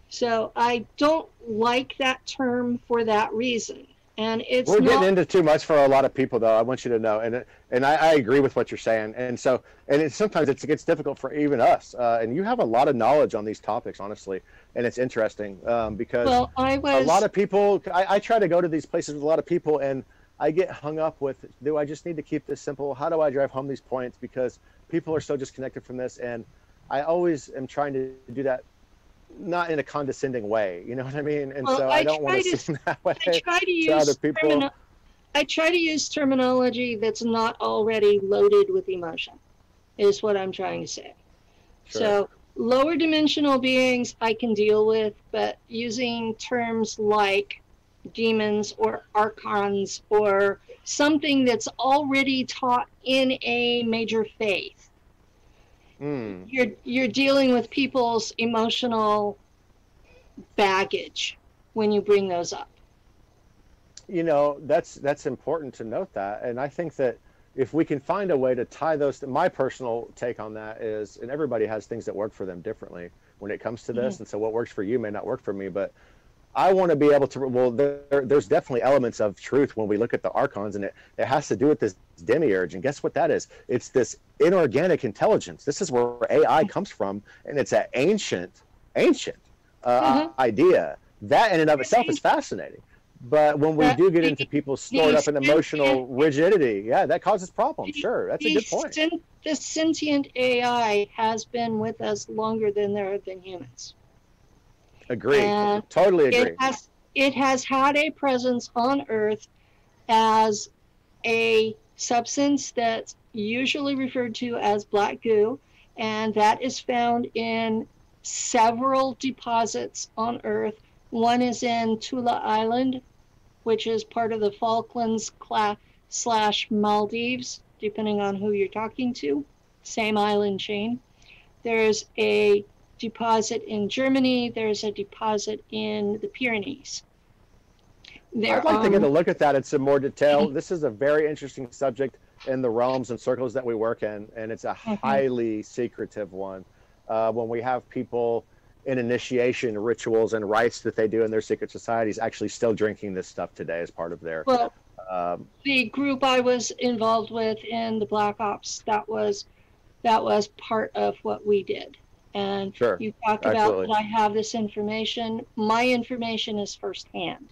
So I don't like that term for that reason. And we're getting into too much for a lot of people, though. I want you to know, and I agree with what you're saying. And so, sometimes it gets difficult for even us. And you have a lot of knowledge on these topics, honestly, and it's interesting because a lot of people. I try to go to these places with a lot of people, and I get hung up with, do I just need to keep this simple? How do I drive home these points? Because people are so disconnected from this, and I always am trying to do that. Not in a condescending way, you know what I mean? And so I don't want to seem that way to other people. I try to use terminology that's not already loaded with emotion, is what I'm trying to say. Sure. So lower dimensional beings I can deal with, but using terms like demons or archons or something that's already taught in a major faith, you're dealing with people's emotional baggage when you bring those up. You know, that's important to note that, and I think that if we can find a way to tie those, my personal take on that is, and everybody has things that work for them differently when it comes to this, and so what works for you may not work for me, but I want to be able to, well, there's definitely elements of truth when we look at the archons, and it has to do with this demiurge. And guess what that is? It's this inorganic intelligence. This is where AI comes from, and it's an ancient idea. That in and of itself is fascinating. But when we do get into people stored up in emotional rigidity, yeah, that causes problems. Sure, that's a good point. The sentient AI has been with us longer than there have been humans. Agree. Totally agree. It has had a presence on Earth as a substance that's usually referred to as black goo, and that is found in several deposits on Earth. One is in Tula Island, which is part of the Falklands / Maldives, depending on who you're talking to. Same island chain. There's a deposit in Germany. There's a deposit in the Pyrenees. I'd like to get a look at that in some more detail. This is a very interesting subject in the realms and circles that we work in, and it's a highly secretive one. When we have people in initiation rituals and rites that they do in their secret societies actually still drinking this stuff today as part of their... Well, the group I was involved with in the Black Ops, that was part of what we did. And sure, you talk about that I have this information. My information is firsthand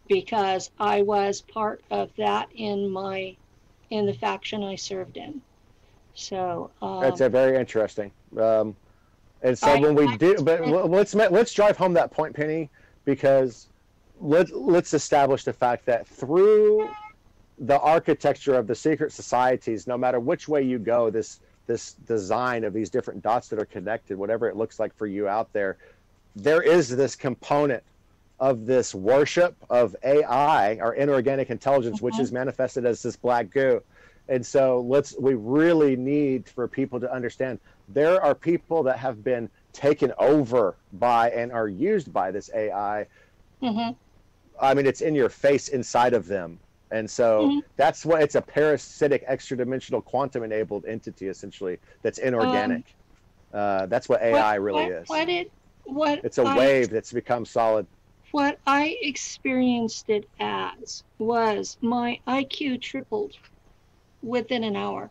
because I was part of that in the faction I served in. So that's a very interesting. And so when we do, but let's drive home that point, Penny, because let's establish the fact that through the architecture of the secret societies, no matter which way you go, this design of these different dots that are connected, whatever it looks like for you out there, there is this component of this worship of AI, or inorganic intelligence, which is manifested as this black goo. And so we really need for people to understand there are people that have been taken over by and are used by this AI. I mean, it's in your face inside of them. And so that's what it's a parasitic, extra dimensional, quantum enabled entity, essentially, that's inorganic. That's what AI really is. It's a wave that's become solid. What I experienced it as was my IQ tripled within an hour.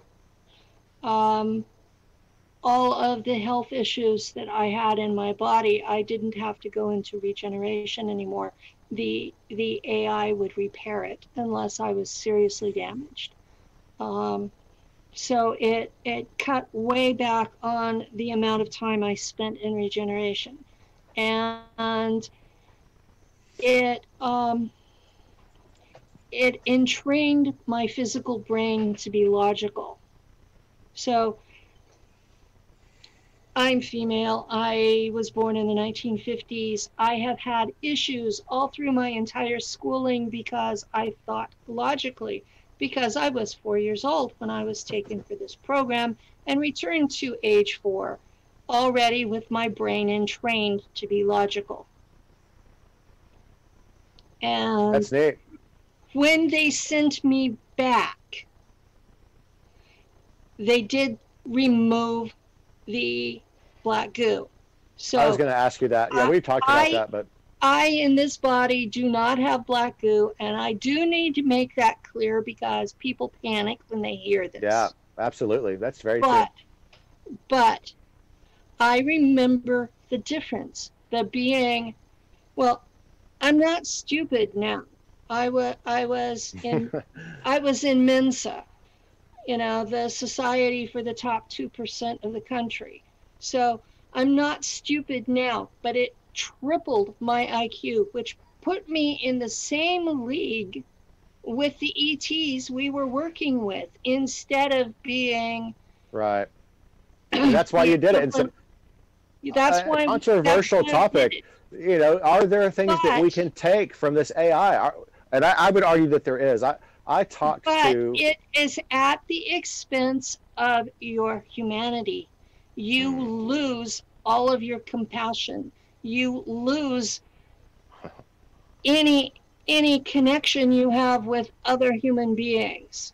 All of the health issues that I had in my body, I didn't have to go into regeneration anymore. The AI would repair it unless I was seriously damaged. So it cut way back on the amount of time I spent in regeneration. and it it entrained my physical brain to be logical. So I'm female. I was born in the 1950s. I have had issues all through my entire schooling because I thought logically, because I was 4 years old when I was taken for this program and returned to age 4, already with my brain entrained to be logical. And That's neat. when they sent me back, they did remove the black goo. So I was going to ask you that. Yeah, we've talked about that, but I in this body do not have black goo, and I do need to make that clear because people panic when they hear this. yeah, absolutely. That's very true. But I remember the difference. The being, well, I'm not stupid now. I was in Mensa, the society for the top 2% of the country. So I'm not stupid now, but it tripled my IQ, which put me in the same league with the ETs we were working with, instead of being right. And that's why you did it. And so, that's why controversial topic. Are there things that we can take from this AI? And I would argue that there is. I talked to. But it is at the expense of your humanity. You lose all of your compassion. You lose any connection you have with other human beings.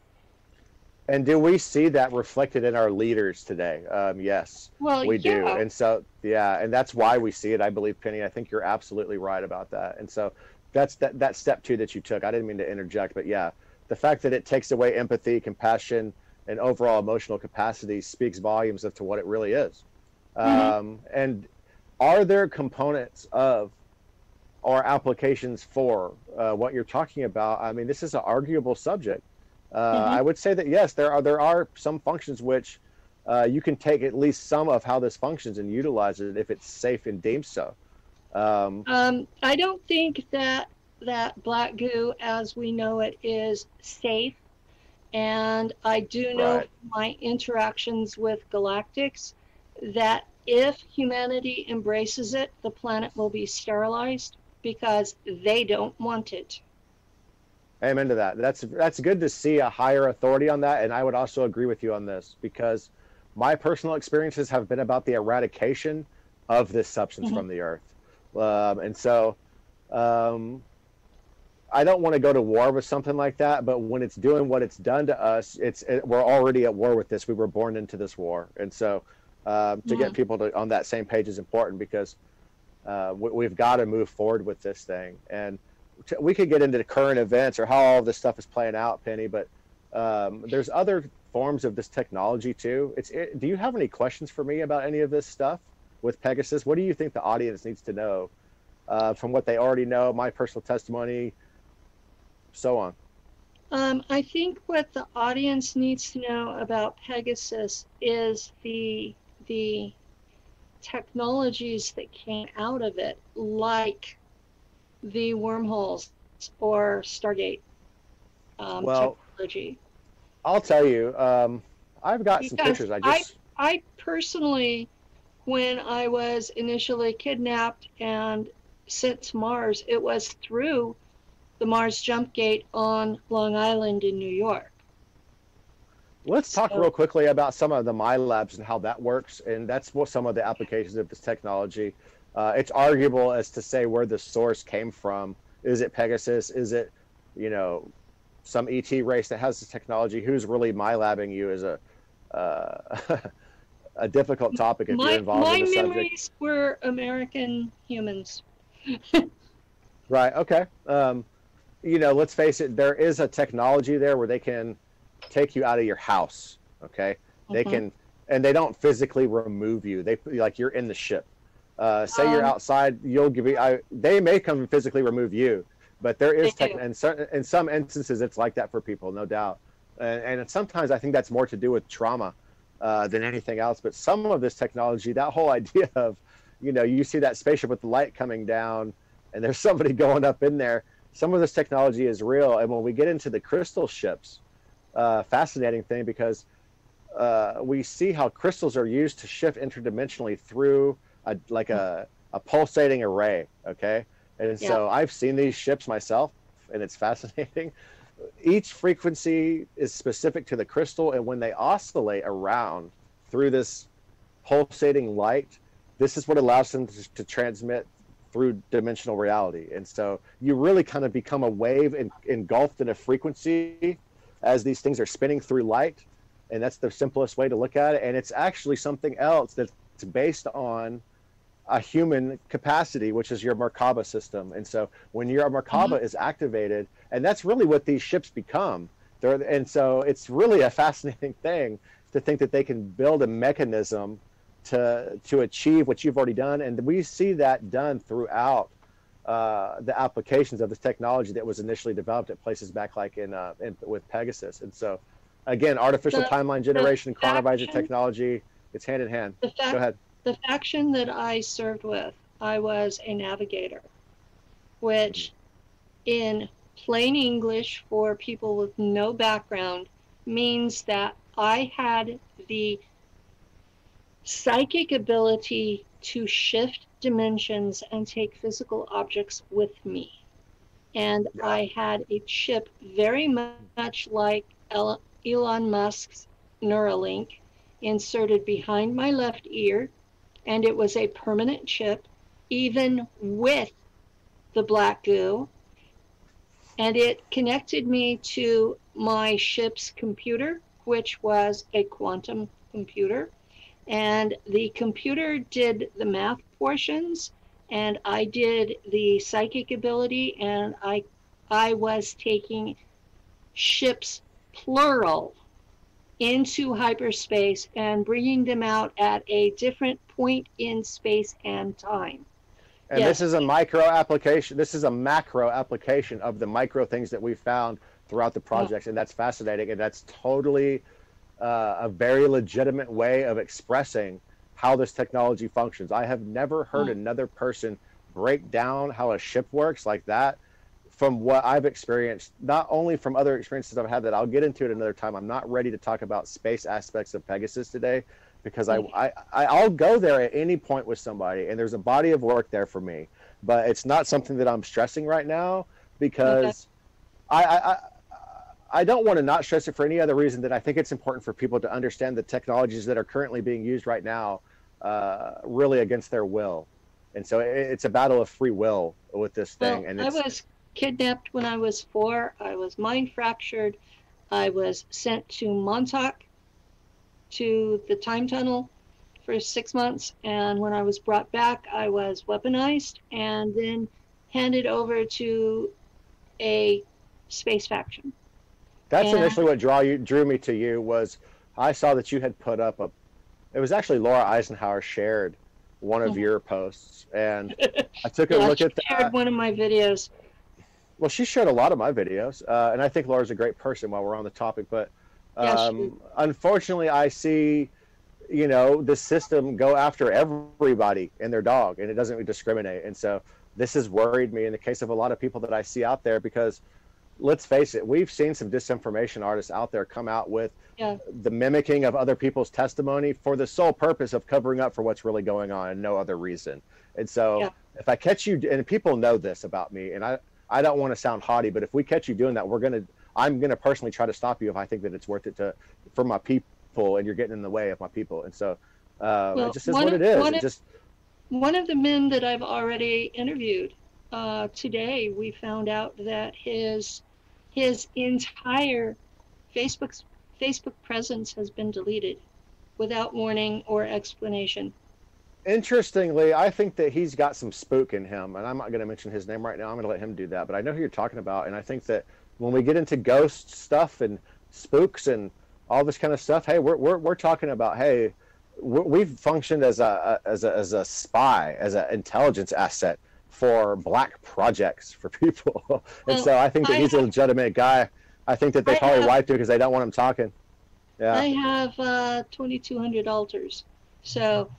And do we see that reflected in our leaders today? Yes, well, we do. And so, yeah, and that's why we see it. I believe, Penny, I think you're absolutely right about that. And so that's that step 2 that you took. I didn't mean to interject, but yeah, the fact that it takes away empathy, compassion, and overall emotional capacity speaks volumes as to what it really is. And are there components of or applications for what you're talking about? I mean, this is an arguable subject. I would say that yes, there are some functions which you can take at least some of how this functions and utilize it if it's safe and deemed so. I don't think that black goo as we know it is safe, and I do know from my interactions with galactics that if humanity embraces it, the planet will be sterilized because they don't want it. Amen to that. That's good to see a higher authority on that, and I would also agree with you on this because my personal experiences have been about the eradication of this substance from the earth. And so I don't want to go to war with something like that, but when it's doing what it's done to us, we're already at war with this. We were born into this war. And so to get people on that same page is important because we've got to move forward with this thing. And we could get into the current events or how all this stuff is playing out, Penny, but there's other forms of this technology too. Do you have any questions for me about any of this stuff with Pegasus? What do you think the audience needs to know from what they already know, my personal testimony, so on? I think what the audience needs to know about Pegasus is the technologies that came out of it, like the wormholes or Stargate technology. I'll tell you, I've got some pictures. I personally, when I was initially kidnapped and sent to Mars, it was through the Mars jump gate on Long Island in New York. Let's talk real quickly about some of the MyLabs and how that works, and that's what some of the applications of this technology. It's arguable as to say where the source came from. Is it Pegasus? Is it, some ET race that has this technology? Who's really MyLabbing you is a difficult topic if you're involved in the subject. My memories were American humans. Right. Okay. Let's face it. There is a technology there where they can take you out of your house. Okay. They can, and they don't physically remove you. You're in the ship. Say you're outside, they may come and physically remove you, but there is in some instances it's like that for people, no doubt. And sometimes I think that's more to do with trauma than anything else. But some of this technology, that whole idea of, you know, you see that spaceship with the light coming down and there's somebody going up in there. Some of this technology is real. And when we get into the crystal ships, fascinating thing, because we see how crystals are used to shift interdimensionally through a pulsating array. Okay. And so I've seen these ships myself, and it's fascinating. Each frequency is specific to the crystal, and when they oscillate around through this pulsating light, this is what allows them to transmit through dimensional reality. And so you really kind of become a wave engulfed in a frequency as these things are spinning through light. And that's the simplest way to look at it. And it's actually something else that's based on a human capacity, which is your Merkaba system. And so when your Merkaba is activated, and that's really what these ships become. And so it's really a fascinating thing to think that they can build a mechanism to achieve what you've already done. And we see that done throughout the applications of this technology that was initially developed at places back like with Pegasus. And so again, artificial timeline generation, chronovisor technology, it's hand in hand. Go ahead. The faction that I served with, I was a navigator, which in plain English for people with no background means that I had the psychic ability to shift dimensions and take physical objects with me. And I had a chip very much like Elon Musk's Neuralink inserted behind my left ear, and it was a permanent chip, even with the black goo, and it connected me to my ship's computer, which was a quantum computer, and the computer did the math portions, and I did the psychic ability, and I was taking ships plural into hyperspace and bringing them out at a different point in space and time. And this is a micro application. This is a macro application of the micro things that we found throughout the projects. And that's fascinating. And that's totally a very legitimate way of expressing how this technology functions. I have never heard another person break down how a ship works like that from what I've experienced, not only from other experiences I've had that I'll get into at another time. I'm not ready to talk about space aspects of Pegasus today, because I'll go there at any point with somebody, and there's a body of work there for me, but it's not something that I'm stressing right now, because I don't want to not stress it for any other reason than I think it's important for people to understand the technologies that are currently being used right now really against their will. And so it's a battle of free will with this thing. Well, and I was kidnapped when I was 4. I was mind fractured. I was sent to Montauk, to the time tunnel for 6 months. And when I was brought back, I was weaponized and then handed over to a space faction. That's initially what drew me to you. Was I saw that you had put up it was actually Laura Eisenhower shared one of your posts, and I took a look at that. She shared one of my videos. Well, she shared a lot of my videos, and I think Laura's a great person while we're on the topic, but unfortunately I see, you know, the system go after everybody and their dog, and it doesn't discriminate. And so this has worried me in the case of a lot of people that I see out there, because let's face it, we've seen some disinformation artists out there come out with the mimicking of other people's testimony for the sole purpose of covering up for what's really going on and no other reason. And so if I catch you, and people know this about me, and I don't want to sound haughty, but if we catch you doing that, I'm going to personally try to stop you if I think that it's worth it for my people, and you're getting in the way of my people. And so it just is what it is. One of the men that I've already interviewed today, we found out that his entire Facebook presence has been deleted without warning or explanation. Interestingly, I think that he's got some spook in him, and I'm not going to mention his name right now. I'm going to let him do that. But I know who you're talking about, and I think that when we get into ghost stuff and spooks and all this kind of stuff, hey, we're talking about, hey, we've functioned as a spy, as an intelligence asset for black projects for people. And so I think that he's a legitimate guy. I think that they probably wiped him because they don't want him talking. Yeah. I have 2,200 altars. So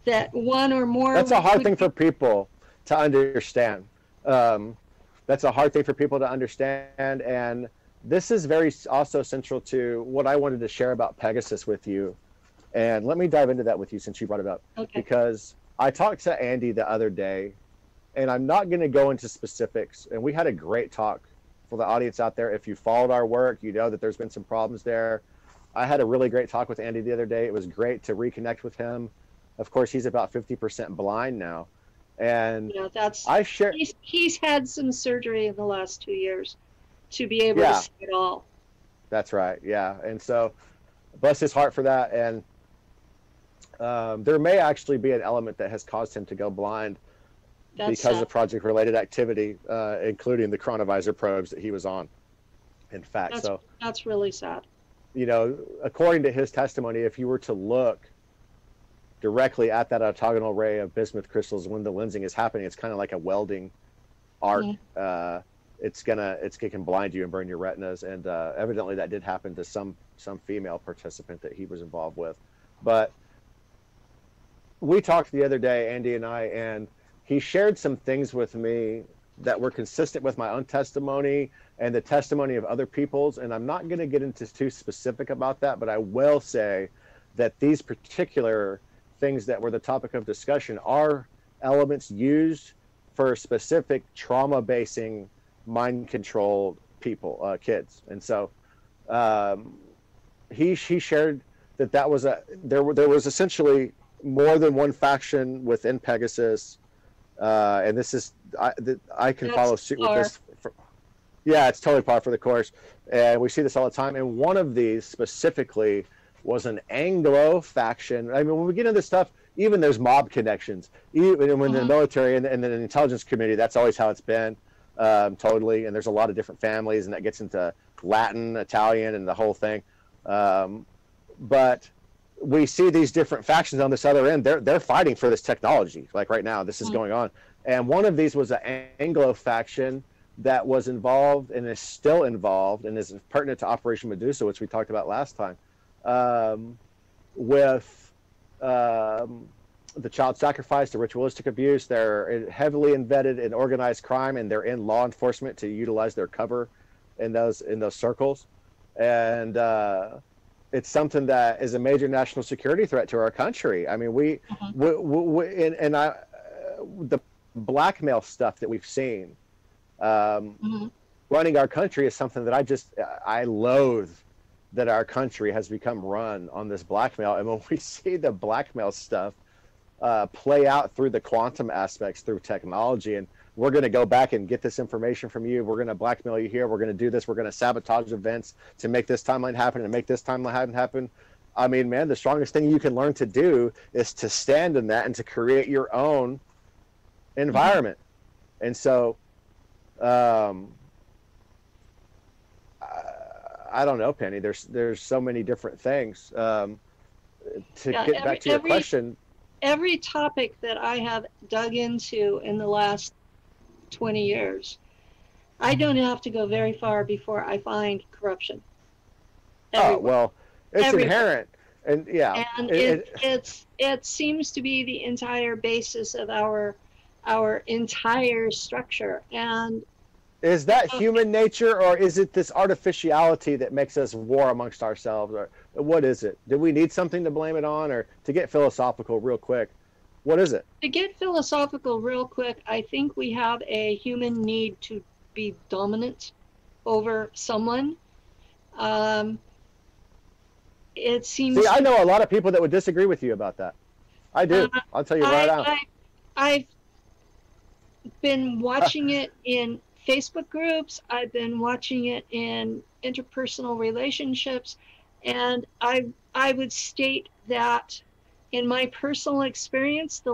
that one or more. That's a hard thing for people to understand. That's a hard thing for people to understand, and this is very also central to what I wanted to share about Pegasus with you. And let me dive into that with you since you brought it up. Okay. Because I talked to Andy the other day, and I'm not going to go into specifics. And we had a great talk for the audience out there. If you followed our work, you know that there's been some problems there. I had a really great talk with Andy the other day. It was great to reconnect with him. Of course, he's about 50% blind now. And yeah, that's I share. He's had some surgery in the last 2 years to be able to see it all. That's right. Yeah. And so bless his heart for that. And there may actually be an element that has caused him to go blind because of project-related activity, including the chronovisor probes that he was on. In fact, that's really sad. You know, according to his testimony, if you were to look directly at that orthogonal ray of bismuth crystals when the lensing is happening, it's kind of like a welding arc. Mm-hmm. It can blind you and burn your retinas, and evidently that did happen to some female participant that he was involved with. But we talked the other day, Andy and I, and he shared some things with me that were consistent with my own testimony and the testimony of other people's. And I'm not going to get into too specific about that, but I will say that these particular things that were the topic of discussion are elements used for specific trauma basing mind controlled people, kids. And so he shared that was there was essentially more than one faction within Pegasus, and this is I can follow suit with this. Yeah, it's totally par for the course, and we see this all the time. And one of these specifically was an Anglo faction. I mean, when we get into this stuff, even there's mob connections. Even when the military and the intelligence community, that's always how it's been, totally. And there's a lot of different families, and that gets into Latin, Italian, and the whole thing. But we see these different factions on this other end. They're fighting for this technology. Like right now, this is going on. And one of these was an Anglo faction that was involved and is still involved and is pertinent to Operation Medusa, which we talked about last time, with the child sacrifice, the ritualistic abuse. They're heavily embedded in organized crime, and they're in law enforcement to utilize their cover in those circles. And it's something that is a major national security threat to our country. I mean, the blackmail stuff that we've seen running our country is something that I loathe, that our country has become run on this blackmail. And when we see the blackmail stuff play out through the quantum aspects, through technology, and we're going to go back and get this information from you, we're going to blackmail you here, we're going to do this, we're going to sabotage events to make this timeline happen and make this timeline happen. I mean, man, the strongest thing you can learn to do is to stand in that and to create your own environment. And so I don't know, Penny. There's so many different things. To get back to your question, every topic that I have dug into in the last 20 years, I don't have to go very far before I find corruption. Everywhere. Oh well, it's inherent, and yeah, and it seems to be the entire basis of our entire structure. And is that human nature, or is it this artificiality that makes us war amongst ourselves, or what is it? Do we need something to blame it on, or to get philosophical real quick? What is it? To get philosophical real quick, I think we have a human need to be dominant over someone. It seems. See, I know a lot of people that would disagree with you about that. I do. I'll tell you right now. I've been watching it in Facebook groups. I've been watching it in interpersonal relationships, and I would state that in my personal experience, the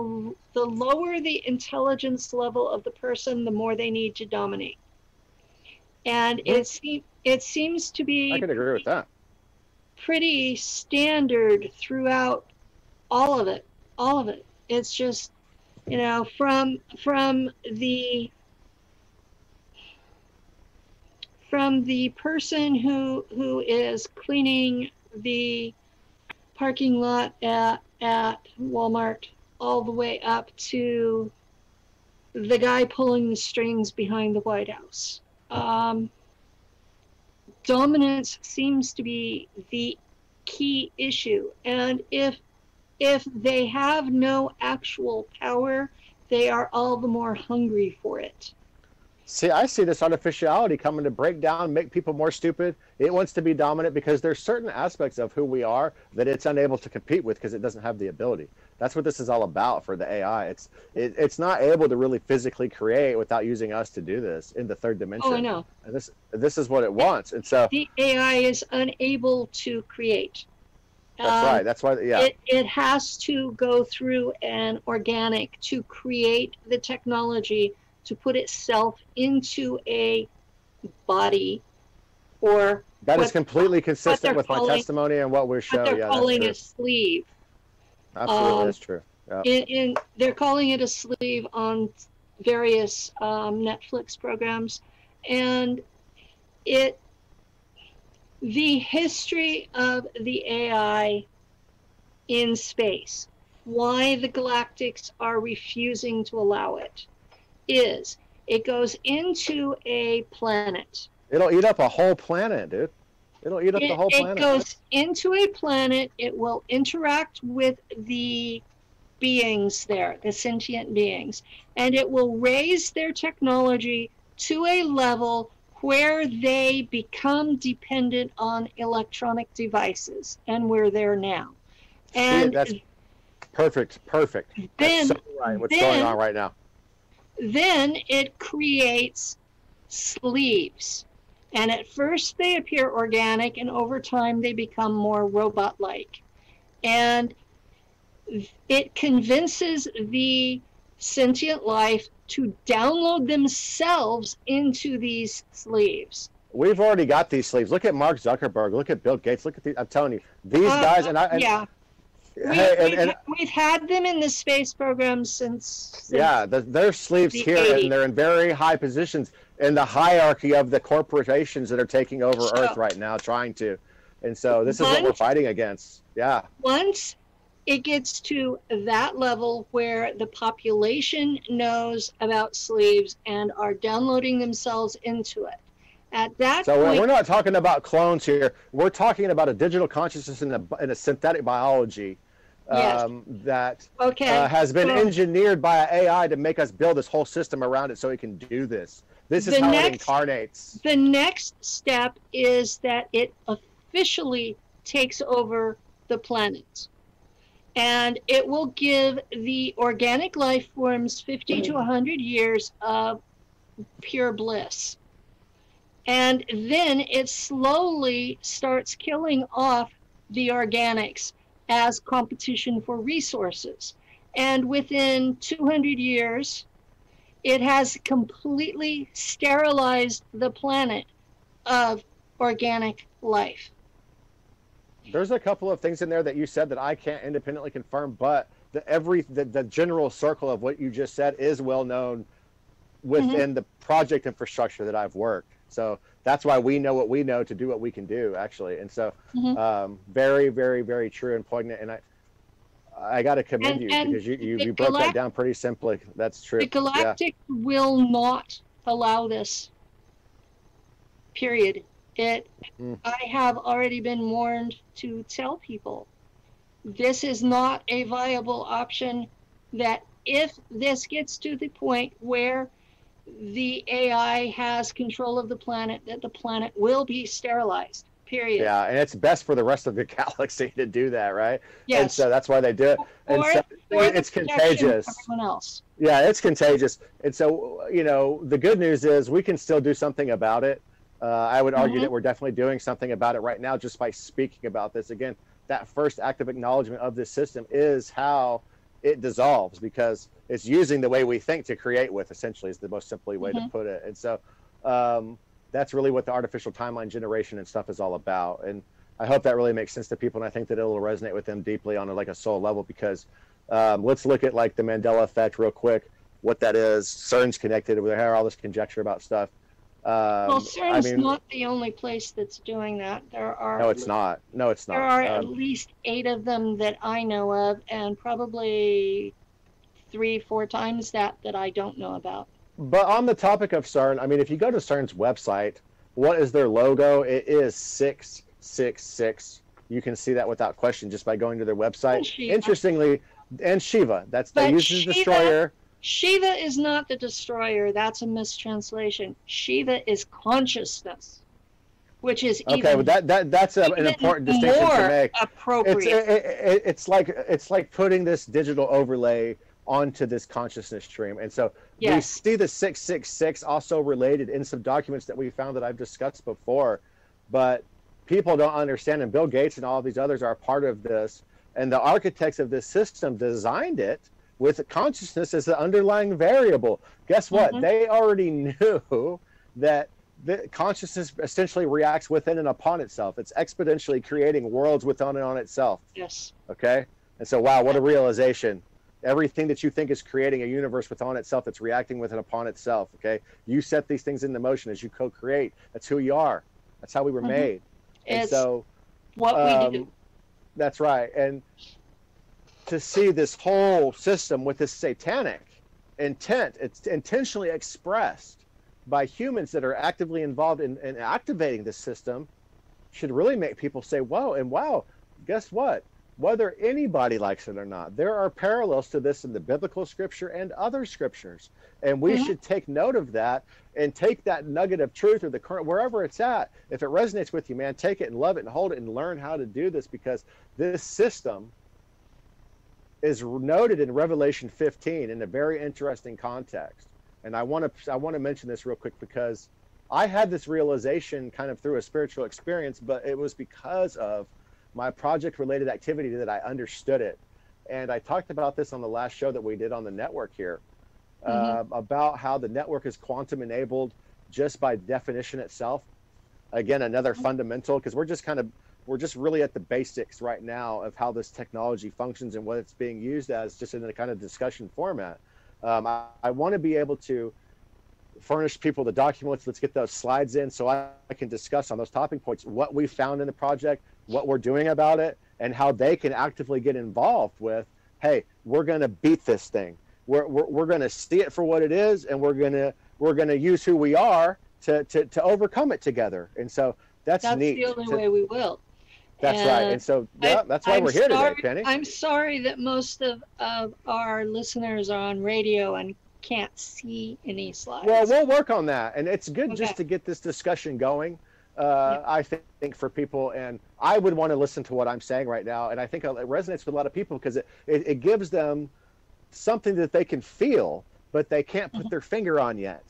lower the intelligence level of the person, the more they need to dominate. And it seems to be. I can agree with that. Pretty standard throughout all of it. All of it. It's just, you know, from the person who is cleaning the parking lot at Walmart all the way up to the guy pulling the strings behind the White House. Dominance seems to be the key issue. And if they have no actual power, they are all the more hungry for it. See, I see this artificiality coming to break down, make people more stupid. It wants to be dominant because there's certain aspects of who we are that it's unable to compete with because it doesn't have the ability. That's what this is all about for the AI. It's not able to really physically create without using us to do this in the third dimension. Oh, I know. And this is what it wants. And so the AI is unable to create. That's right. That's why, yeah. It has to go through an organic to create the technology to put itself into a body, or that is completely consistent with my testimony and what we're showing. They're calling a sleeve. Absolutely, that's true. Yeah. They're calling it a sleeve on various Netflix programs, and the history of the AI in space, why the galactics are refusing to allow it, is it goes into a planet. It'll eat up a whole planet, dude. It'll eat up the whole planet. It goes into a planet. It will interact with the beings there, the sentient beings, and it will raise their technology to a level where they become dependent on electronic devices, and we're there now. And that's perfect. Then, that's so right. What's going on right now? Then it creates sleeves. And at first they appear organic, and over time they become more robot-like. And it convinces the sentient life to download themselves into these sleeves. We've already got these sleeves. Look at Mark Zuckerberg. Look at Bill Gates. Look at these. I'm telling you, these guys. Yeah. We've had them in the space program since yeah, their sleeves here, 80s. and they're in very high positions in the hierarchy of the corporations that are taking over Earth right now, trying to. And so this is what we're fighting against. Yeah. Once it gets to that level where the population knows about sleeves and are downloading themselves into it, at that point, point, we're not talking about clones here. We're talking about a digital consciousness in a synthetic biology that has been engineered by an AI to make us build this whole system around it so it can do this. This is how it incarnates. The next step is that it officially takes over the planet. And it will give the organic life forms 50 to 100 years of pure bliss. And then it slowly starts killing off the organics as competition for resources. And within 200 years, it has completely sterilized the planet of organic life. There's a couple of things in there that you said that I can't independently confirm, but the general circle of what you just said is well known within the project infrastructure that I've worked. So that's why we know what we know to do what we can do, actually. And so very, very, very true and poignant. And I got to commend you because you broke that down pretty simply. That's true. The galactic will not allow this, period. I have already been warned to tell people this is not a viable option, that if this gets to the point where the AI has control of the planet, that the planet will be sterilized, period. Yeah, and it's best for the rest of the galaxy to do that, right? Yes. And so that's why they do it. And so it's contagious. Everyone else. Yeah, it's contagious. And so, you know, the good news is we can still do something about it. I would argue that we're definitely doing something about it right now just by speaking about this. Again, that first act of acknowledgement of this system is how it dissolves, because it's using the way we think to create with, essentially, is the most simply way to put it. And so that's really what the artificial timeline generation and stuff is all about. And I hope that really makes sense to people, and I think that it'll resonate with them deeply on a soul level, because let's look at like the Mandela effect real quick, what that is. CERN's connected. We hear all this conjecture about stuff. Well, CERN's not the only place that's doing that. There are. No, it's not. No, it's not. There are at least 8 of them that I know of, and probably 3, 4 times that I don't know about. But on the topic of CERN, I mean, if you go to CERN's website, what is their logo? It is 666. You can see that without question just by going to their website. And Shiva. Interestingly, and Shiva, they But use the destroyer. Shiva is not the destroyer. That's a mistranslation. Shiva is consciousness, which is Okay, but that's an important distinction to make. Appropriate. It's like putting this digital overlay onto this consciousness stream, and so we see the 666 also related in some documents that we found that I've discussed before, but people don't understand, and Bill Gates and all of these others are a part of this, and the architects of this system designed it with consciousness as the underlying variable. Guess what? They already knew that the consciousness essentially reacts within and upon itself. It's exponentially creating worlds within and on itself. Yes. Okay? And so, wow, what a realization. Everything that you think is creating a universe within itself, that's reacting with and upon itself. Okay? You set these things into motion as you co-create. That's who you are. That's how we were made. And it's so, what we do. That's right. And to see this whole system with this satanic intent, it's intentionally expressed by humans that are actively involved in activating this system, should really make people say, whoa, and wow, guess what? Whether anybody likes it or not, there are parallels to this in the biblical scripture and other scriptures. And we should take note of that and take that nugget of truth or the current, wherever it's at. If it resonates with you, man, take it and love it and hold it and learn how to do this, because this system is noted in Revelation 15 in a very interesting context. And I want to mention this real quick, because I had this realization kind of through a spiritual experience, but it was because of my project-related activity that I understood it. And I talked about this on the last show that we did on the network here, about how the network is quantum-enabled just by definition itself. Again, another fundamental, because we're just really at the basics right now of how this technology functions and what it's being used as, just in a kind of discussion format. I want to be able to furnish people the documents. Let's get those slides in so I can discuss on those topic points what we found in the project, what we're doing about it, and how they can actively get involved with, hey, we're going to beat this thing. We're going to see it for what it is, and we're going to use who we are to overcome it together. And so that's neat. That's the only way we will. That's right. And so that's why we're here today, Penny. I'm sorry that most of our listeners are on radio and can't see any slides. Well, we'll work on that. And it's good just to get this discussion going, I think, for people. And I would want to listen to what I'm saying right now. And I think it resonates with a lot of people, because it gives them something that they can feel, but they can't put their finger on yet.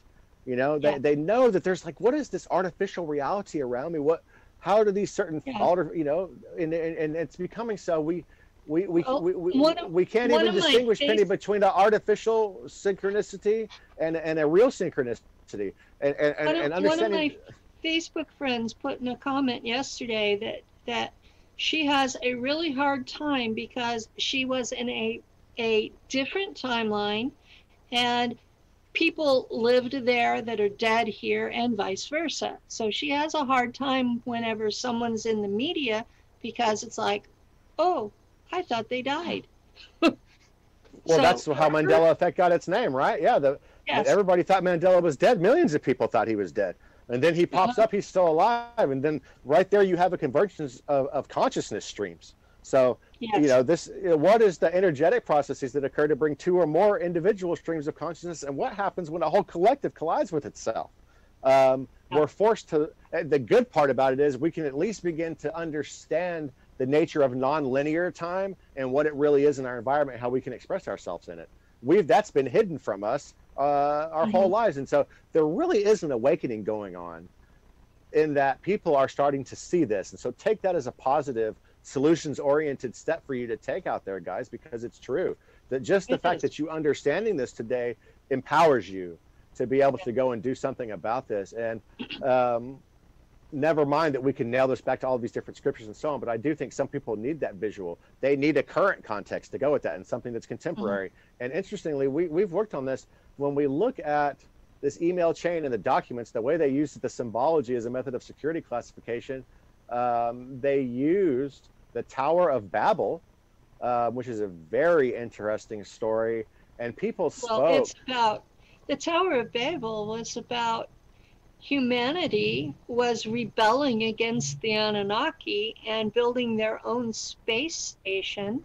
You know, they know that there's like, what is this artificial reality around me? How do these certain alter, you know, and it's becoming so we can't even distinguish, Penny, between an artificial synchronicity and a real synchronicity. And understanding. One of my Facebook friends put in a comment yesterday that she has a really hard time because she was in a different timeline, and people lived there that are dead here, and vice versa. So she has a hard time whenever someone's in the media, because it's like, oh, I thought they died. Well, so, that's how Mandela Effect got its name, right? Yeah, everybody thought Mandela was dead. Millions of people thought he was dead. And then he pops up, he's still alive. And then right there you have a convergence of consciousness streams. So, you know, what is the energetic processes that occur to bring two or more individual streams of consciousness, and what happens when a whole collective collides with itself? We're forced to, the good part about it is we can at least begin to understand the nature of non-linear time and what it really is in our environment, how we can express ourselves in it. That's been hidden from us our whole lives. And so there really is an awakening going on, in that people are starting to see this. And so take that as a positive, solutions-oriented step for you to take out there, guys, because it's true that just the fact that you understanding this today empowers you to be able to go and do something about this. And never mind that we can nail this back to all of these different scriptures and so on, but I do think some people need that visual. They need a current context to go with that, and something that's contemporary. And interestingly, we've worked on this. When we look at this email chain and the documents, the way they used the symbology as a method of security classification, they used the Tower of Babel, which is a very interesting story. and people Well, spoke. it's about the Tower of Babel was about humanity was rebelling against the Anunnaki and building their own space station.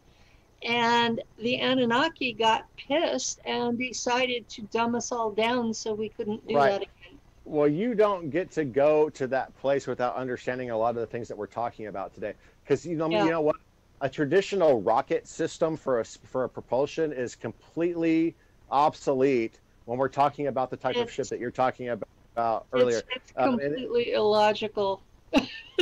And the Anunnaki got pissed and decided to dumb us all down so we couldn't do Right. that again. Well, you don't get to go to that place without understanding a lot of the things that we're talking about today. Because Yeah. you know what? A traditional rocket system for a propulsion is completely obsolete when we're talking about the type of ship that you're talking about earlier. It's completely illogical.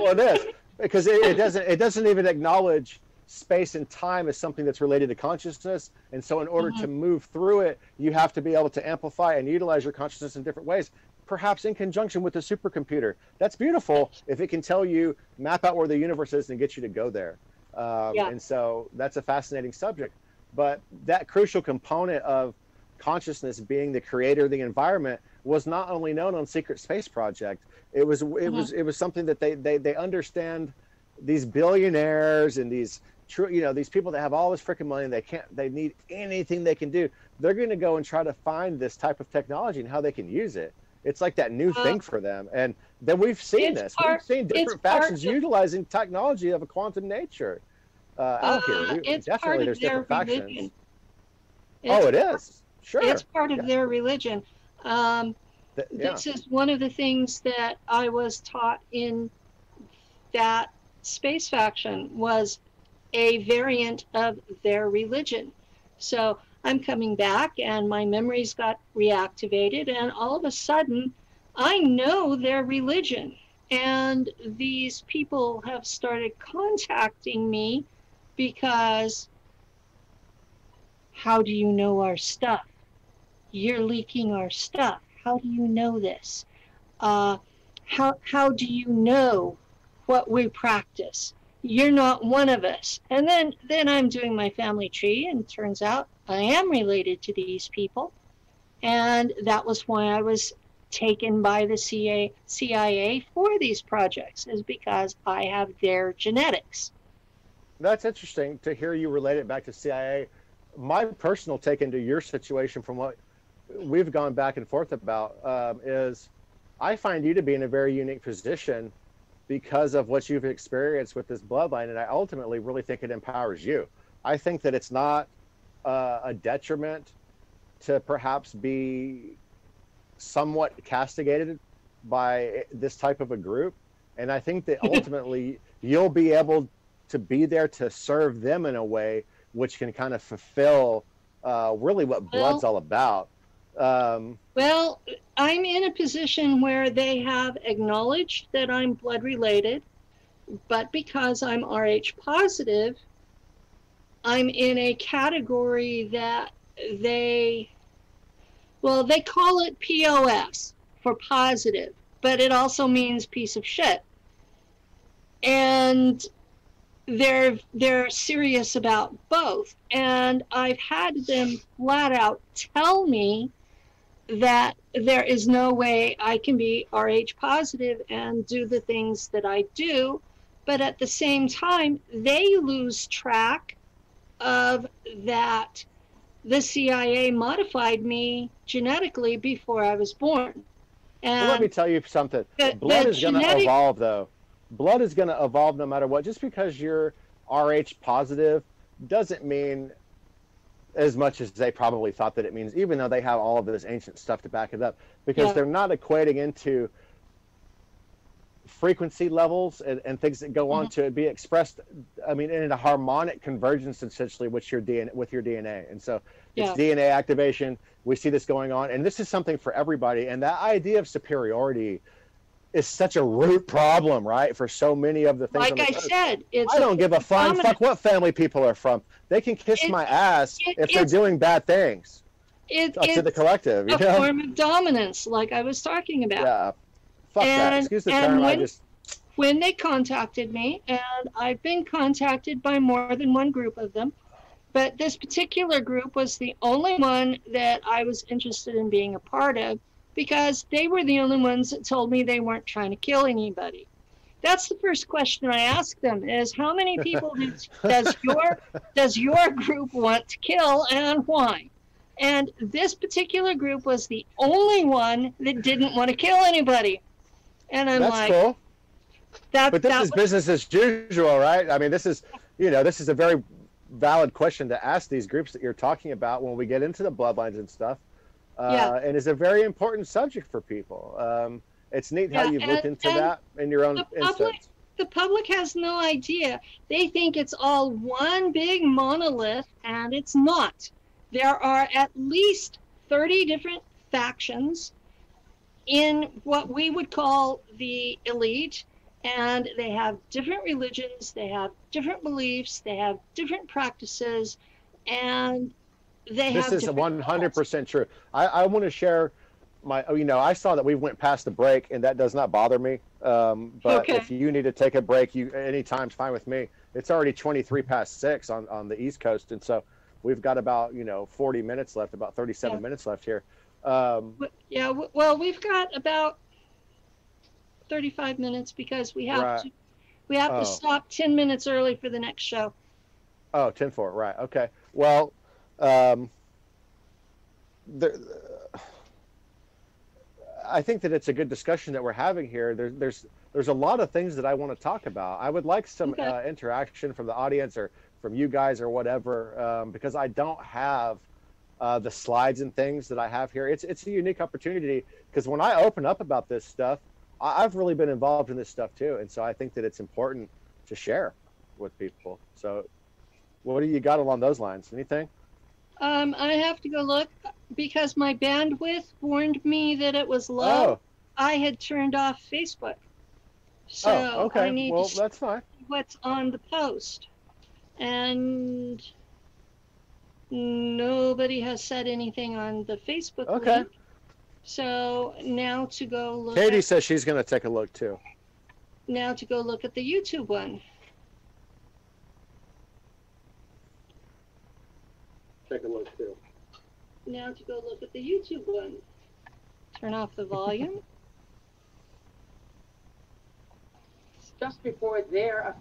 Well, it is, because it doesn't even acknowledge space and time as something that's related to consciousness. And so in order to move through it, you have to be able to amplify and utilize your consciousness in different ways, perhaps in conjunction with a supercomputer. That's beautiful if it can tell you, map out where the universe is and get you to go there. And so that's a fascinating subject. But that crucial component of consciousness being the creator of the environment was not only known on Secret Space Project. It was something that they understand. These billionaires and these these people that have all this freaking money, they need anything they can do. They're going to go and try to find this type of technology and how they can use it. It's like that new thing for them. And then we've seen this. We've seen different factions utilizing technology of a quantum nature out here. Definitely, there's different factions. It is. Sure. It's part of their religion. This is one of the things that I was taught in that space faction was a variant of their religion. So I'm coming back and my memories got reactivated, and all of a sudden I know their religion, and these people have started contacting me because, how do you know our stuff? You're leaking our stuff. How do you know this? How do you know what we practice? You're not one of us. And then I'm doing my family tree, and it turns out I am related to these people. And that was why I was taken by the CIA for these projects, is because I have their genetics. That's interesting to hear you relate it back to CIA. My personal take into your situation, from what we've gone back and forth about, is I find you to be in a very unique position because of what you've experienced with this bloodline, and I ultimately really think it empowers you. I think that it's not a detriment to perhaps be somewhat castigated by this type of a group, and I think that ultimately you'll be able to be there to serve them in a way which can kind of fulfill really what blood's all about. Well, I'm in a position where they have acknowledged that I'm blood related, but because I'm Rh positive, I'm in a category that they call it POS, for positive, but it also means piece of shit. And they're serious about both. And I've had them flat out tell me that there is no way I can be Rh positive and do the things that I do, but at the same time, they lose track of that the CIA modified me genetically before I was born. And well, let me tell you something. Blood is going to evolve, though. Blood is going to evolve no matter what. Just because you're Rh positive doesn't mean as much as they probably thought that it means, even though they have all of this ancient stuff to back it up, because they're not equating into frequency levels and things that go on to be expressed, I mean, in a harmonic convergence, essentially, with your DNA. And so it's DNA activation. We see this going on, and this is something for everybody. And that idea of superiority is such a root problem, right? For so many of the things. Like I said, I don't give a fuck what family people are from. They can kiss my ass if they're doing bad things. It's to the collective, a form of dominance, like I was talking about. Yeah, fuck that. Excuse the term. When they contacted me, and I've been contacted by more than one group of them, but this particular group was the only one that I was interested in being a part of, because they were the only ones that told me they weren't trying to kill anybody. That's the first question I ask them, is how many people does your group want to kill, and why? And this particular group was the only one that didn't want to kill anybody. And I'm That's like, cool. But this that is was, business as usual, right? I mean, this is, this is a very valid question to ask these groups that you're talking about when we get into the bloodlines and stuff. yeah, And is a very important subject for people. It's neat how yeah. you've looked into And that in your own the public, instance. the public has no idea. They think it's all one big monolith, and it's not. There are at least 30 different factions in what we would call the elite, and they have different religions, they have different beliefs, they have different practices, and they This have is different goals. 100% true. I want to share my, I saw that we went past the break, and that does not bother me. But Okay. if you need to take a break, anytime's fine with me. It's already 23 past 6 on the East Coast, and so we've got about 40 minutes left, about 37 minutes left here. Yeah, well, we've got about 35 minutes because we have Right. to stop 10 minutes early for the next show. Oh, 10-4, right. Okay. Well, there, I think that it's a good discussion that we're having here. There's a lot of things that I want to talk about. I would like some interaction from the audience or from you guys or whatever, because I don't have the slides and things that I have here. It's a unique opportunity because when I open up about this stuff, I've really been involved in this stuff too, and so I think that it's important to share with people. So, what do you got along those lines? Anything? I have to go look because my bandwidth warned me that it was low. Oh. I had turned off Facebook. So okay. I need to that's fine. see what's on the post. And nobody has said anything on the Facebook link. So now to go look Katie says she's going to take a look too. Now to go look at the YouTube one. Take a look too. Now to go look at the YouTube one. Turn off the volume. It's just before there.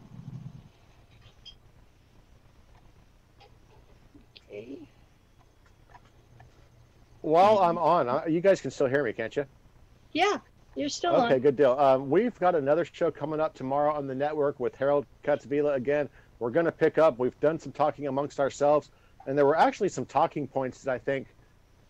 Okay. While I'm on, you guys can still hear me, can't you? Yeah, you're still on. Okay, good deal. We've got another show coming up tomorrow on the network with Harold Katzvila again. We're going to pick up. We've done some talking amongst ourselves, and there were actually some talking points that I think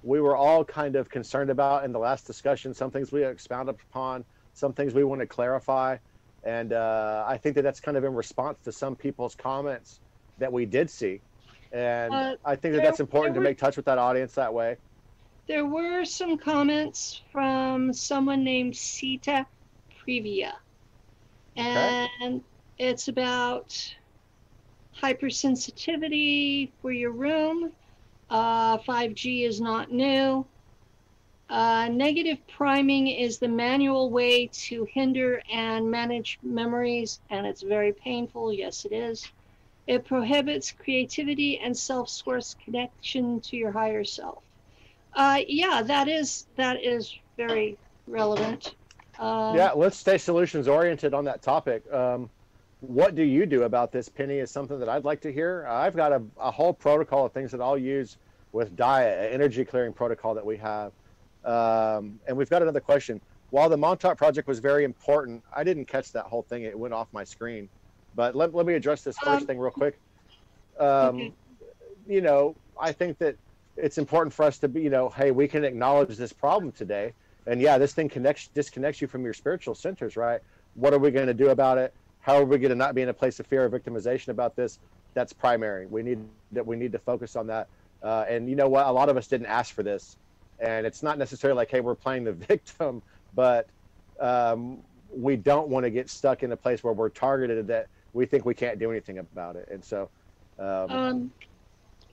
we were all kind of concerned about in the last discussion. Some things we expounded upon, some things we want to clarify, and I think that that's kind of in response to some people's comments that we did see, and I think that that's important to make touch with that audience that way. There were some comments from someone named Sita Previa, and it's about hypersensitivity for your room. 5G is not new. Negative priming is the manual way to hinder and manage memories, and it's very painful. Yes, it is. It prohibits creativity and self-source connection to your higher self. Yeah, that is very relevant. Yeah, let's stay solutions oriented on that topic. What do you do about this, Penny, is something that I'd like to hear. I've got a whole protocol of things that I'll use with diet, an energy clearing protocol that we have. And we've got another question. While the Montauk Project was very important, I didn't catch that whole thing. It went off my screen. But let me address this first thing real quick. I think that it's important for us to be, hey, we can acknowledge this problem today. And yeah, this thing disconnects you from your spiritual centers, right? What are we going to do about it? How are we going to not be in a place of fear or victimization about this? That's primary. We need to focus on that. And you know what? A lot of us didn't ask for this. And it's not necessarily like, hey, we're playing the victim, but we don't want to get stuck in a place where we're targeted that we think we can't do anything about it. And so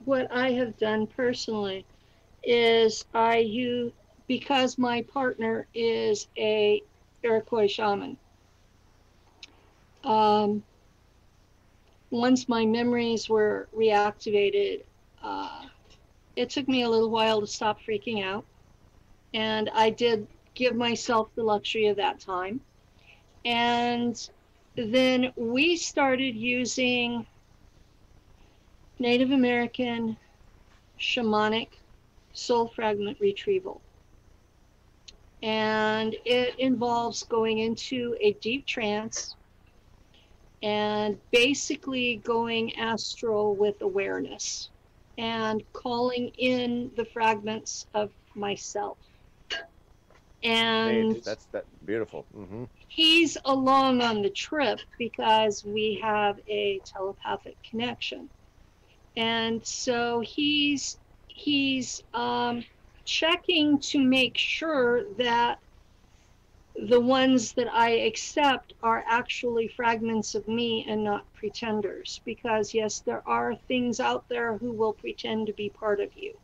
what I have done personally is because my partner is a Iroquois shaman. Once my memories were reactivated, it took me a little while to stop freaking out. And I did give myself the luxury of that time. And then we started using Native American shamanic soul fragment retrieval. And it involves going into a deep trance and basically going astral with awareness and calling in the fragments of myself. And that's beautiful. Mm-hmm. He's along on the trip because we have a telepathic connection. And so he's checking to make sure that the ones that I accept are actually fragments of me and not pretenders. Because yes, there are things out there who will pretend to be part of you.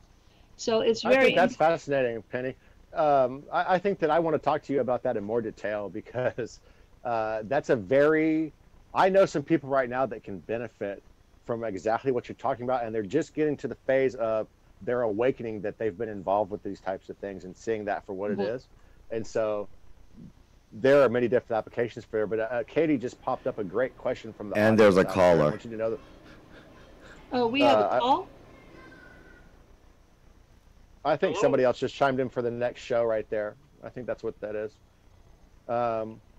So it's very. I think that's fascinating, Penny. I think that I want to talk to you about that in more detail because that's a very. I know some people right now that can benefit from exactly what you're talking about, and they're just getting to the phase of their awakening that they've been involved with these types of things and seeing that for what it is. And so there are many different applications for it. But Katie just popped up a great question from the and there's a caller. I want you to know that. Oh, we have a call? I think somebody else just chimed in for the next show right there. I think that's what that is.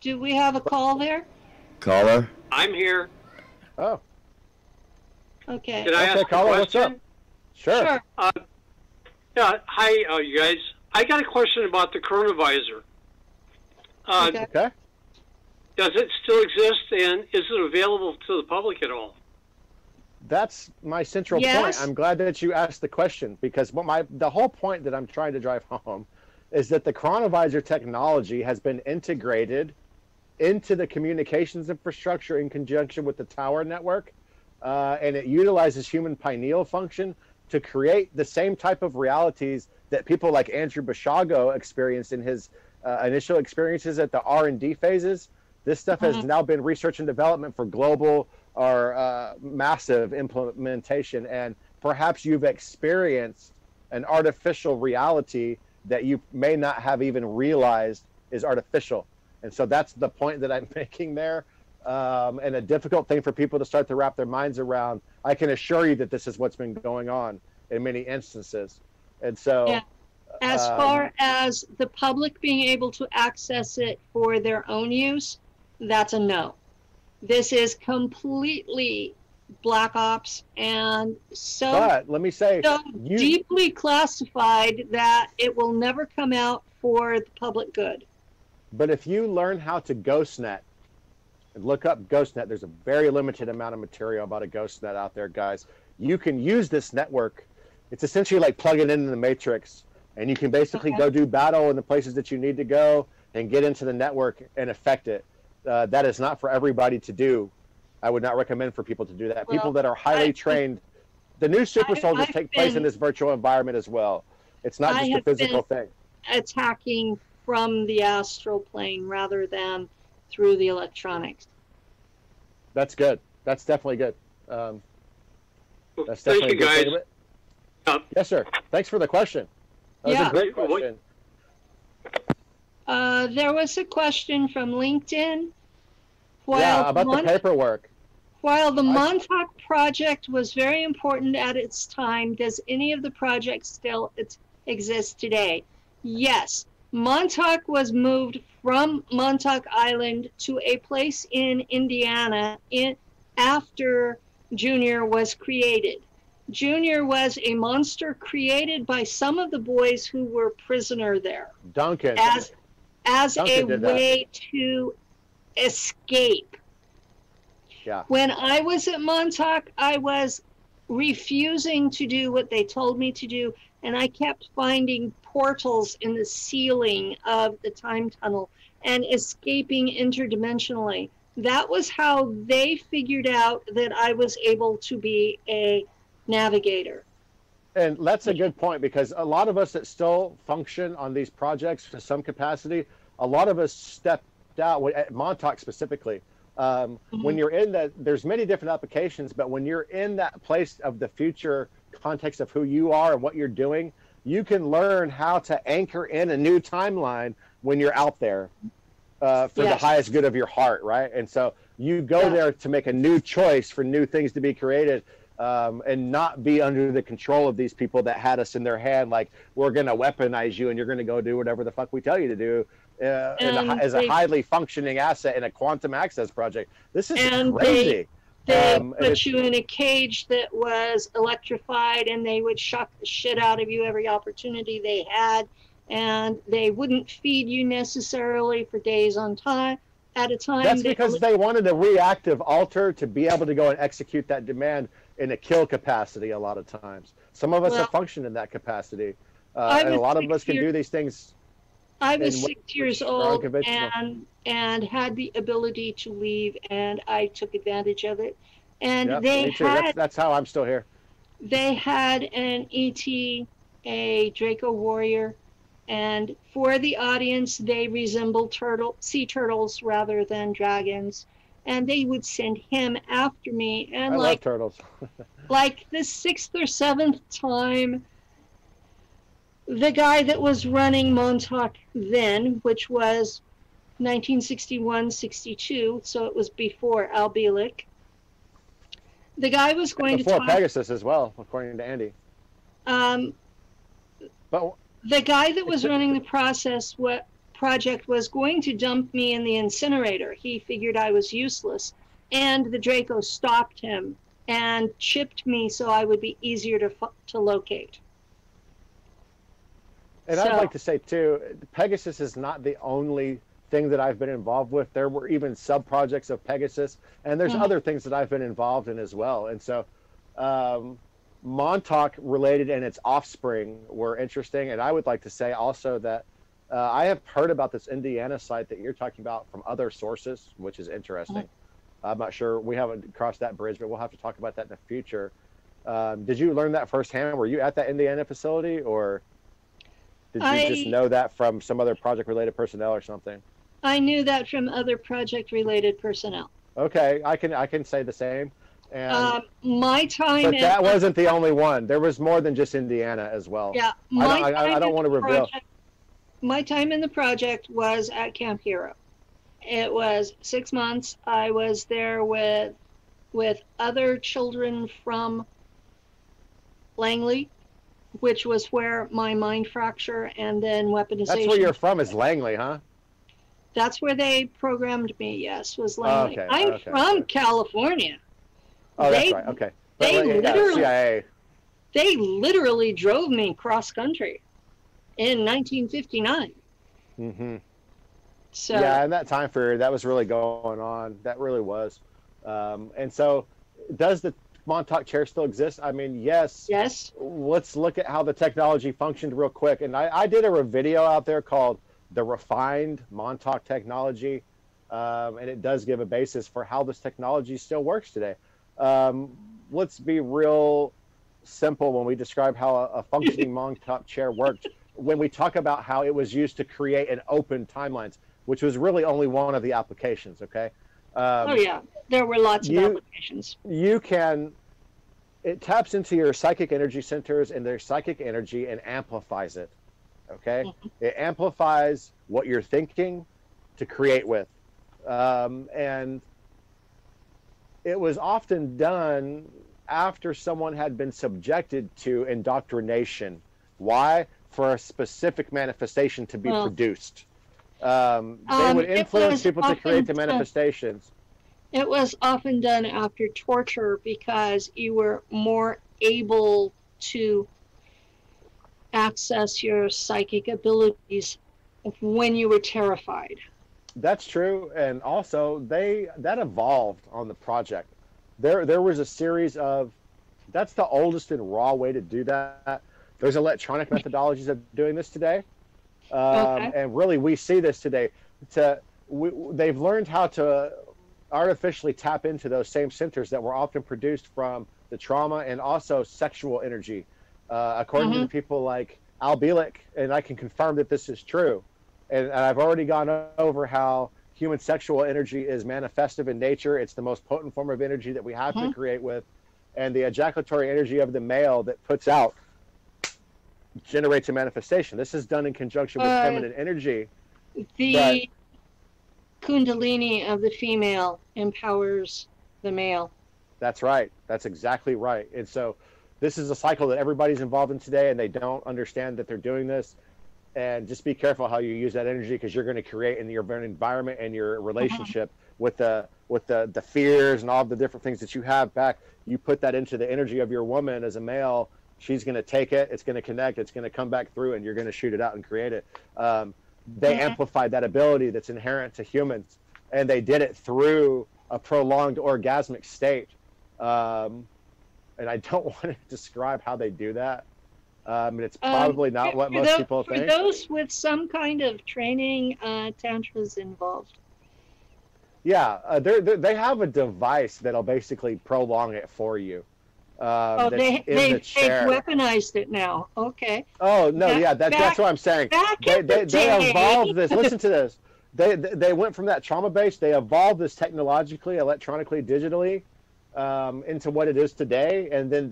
Do we have a call there? Caller? I'm here. Oh. Okay. Did I ask a caller, question? what's up? Sure. Yeah, hi, you guys. I got a question about the chronovisor. Okay. Does it still exist, and is it available to the public at all? That's my central point. I'm glad that you asked the question because the whole point that I'm trying to drive home is that the chronovisor technology has been integrated into the communications infrastructure in conjunction with the tower network, and it utilizes human pineal function to create the same type of realities that people like Andrew Bashago experienced in his initial experiences at the R&D phases. This stuff has now been research and development for global or massive implementation, and perhaps you've experienced an artificial reality that you may not have even realized is artificial. And so that's the point that I'm making there, and a difficult thing for people to start to wrap their minds around. I can assure you that this is what's been going on in many instances. And so yeah. As far as the public being able to access it for their own use, that's a no. This is completely black ops and but let me say, deeply classified that it will never come out for the public good. But if you learn how to GhostNet and look up GhostNet, there's a very limited amount of material about a GhostNet out there, guys. You can use this network. It's essentially like plugging into the Matrix, and you can basically go do battle in the places that you need to go and get into the network and affect it. That is not for everybody to do. I would not recommend for people to do that. Well, people that are highly trained, the new super soldiers take place in this virtual environment as well. It's not just a physical thing. Attacking from the astral plane rather than through the electronics. That's good. That's definitely good. That's definitely Thank you, guys. Yes, sir. Thanks for the question. That was a great question. There was a question from LinkedIn. About the paperwork. While the Montauk project was very important at its time, does any of the projects still exist today? Yes. Montauk was moved from Montauk Island to a place in Indiana after Junior was created. Junior was a monster created by some of the boys who were prisoner there. Duncan. As a way to escape. Yeah. When I was at Montauk, I was refusing to do what they told me to do, and I kept finding portals in the ceiling of the time tunnel and escaping interdimensionally. That was how they figured out that I was able to be a navigator. And that's a good point, because a lot of us that still function on these projects to some capacity, a lot of us stepped out, at Montauk specifically. When you're in that, there's many different applications, but when you're in that place of the future context of who you are and what you're doing, you can learn how to anchor in a new timeline when you're out there for the highest good of your heart, right? And so you go there to make a new choice for new things to be created. and not be under the control of these people that had us in their hand, like, we're going to weaponize you and you're going to go do whatever the fuck we tell you to do, as a highly functioning asset in a quantum access project. This is crazy. They put you in a cage that was electrified, and they would shock the shit out of you every opportunity they had, and they wouldn't feed you necessarily for days on time at a time. That's because they wanted a reactive alter to be able to go and execute that demand in a kill capacity a lot of times. Some of us have functioned in that capacity, and a lot of us can do these things. I was 6 years old and had the ability to leave, and I took advantage of it. And yep, they me too. had, that's how I'm still here. They had an ET, a Draco Warrior, and for the audience, they resembled sea turtles rather than dragons. And they would send him after me. And I love turtles. like the 6th or 7th time, the guy that was running Montauk then, which was 1961-62, so it was before Al Bielek, the guy was going before to Pegasus as well, according to Andy. But the guy that was running the project was going to dump me in the incinerator. He figured I was useless, and the Draco stopped him and chipped me so I would be easier to locate. And I'd like to say, too, Pegasus is not the only thing that I've been involved with. There were even sub-projects of Pegasus, and there's other things that I've been involved in as well. And so Montauk related and its offspring were interesting. And I would like to say also that I have heard about this Indiana site that you're talking about from other sources, which is interesting. I'm not sure. We haven't crossed that bridge, but we'll have to talk about that in the future. Did you learn that firsthand? Were you at that Indiana facility, or did you just know that from some other project-related personnel or something? I knew that from other project-related personnel. Okay, I can say the same. And, my time, but that wasn't the only one. There was more than just Indiana as well. Yeah, I don't want to reveal. My time in the project was at Camp Hero. It was 6 months. I was there with other children from Langley, which was where my mind fracture and then weaponization. That's where you're from, is Langley, huh? That's where they programmed me, yes, was Langley. Okay, I'm from California. Oh, that's right, okay. They literally drove me cross-country in 1959. Mm-hmm. So, yeah, in that time period, that was really going on. That really was. And so, does the Montauk chair still exist? I mean, yes. Yes. Let's look at how the technology functioned real quick. And I did a video out there called The Refined Montauk Technology. And it does give a basis for how this technology still works today. Let's be real simple when we describe how a functioning Montauk chair worked. When we talk about how it was used to create an open timelines, which was really only one of the applications, okay? Oh, yeah. There were lots of applications. It taps into your psychic energy centers and their psychic energy and amplifies it, okay? Mm-hmm. It amplifies what you're thinking to create with. And it was often done after someone had been subjected to indoctrination. Why? For a specific manifestation to be produced. They would influence people to create the manifestations. It was often done after torture because you were more able to access your psychic abilities when you were terrified. That's true, and also that evolved on the project. There was a series of, that's the oldest and raw way to do that. There's electronic methodologies of doing this today, and really we see this today. They've learned how to artificially tap into those same centers that were often produced from the trauma and also sexual energy, according to people like Al Bielek, and I can confirm that this is true. And I've already gone over how human sexual energy is manifestive in nature. It's the most potent form of energy that we have to create with. And the ejaculatory energy of the male that puts out generates a manifestation. This is done in conjunction with feminine energy. The Kundalini of the female empowers the male. That's right. That's exactly right. And so this is a cycle that everybody's involved in today, and they don't understand that they're doing this. And just be careful how you use that energy, because you're going to create in your environment and your relationship with the fears and all the different things that you have back. You put that into the energy of your woman as a male. She's going to take it. It's going to connect. It's going to come back through, and you're going to shoot it out and create it. They amplified that ability that's inherent to humans, and they did it through a prolonged orgasmic state. And I don't want to describe how they do that. It's probably not what most people think. For those with some kind of training, tantra's involved. Yeah, they have a device that'll basically prolong it for you. They've weaponized it now. Okay. Oh no, that's what I'm saying. They evolved this. Listen to this. They went from that trauma base. They evolved this technologically, electronically, digitally, into what it is today. And then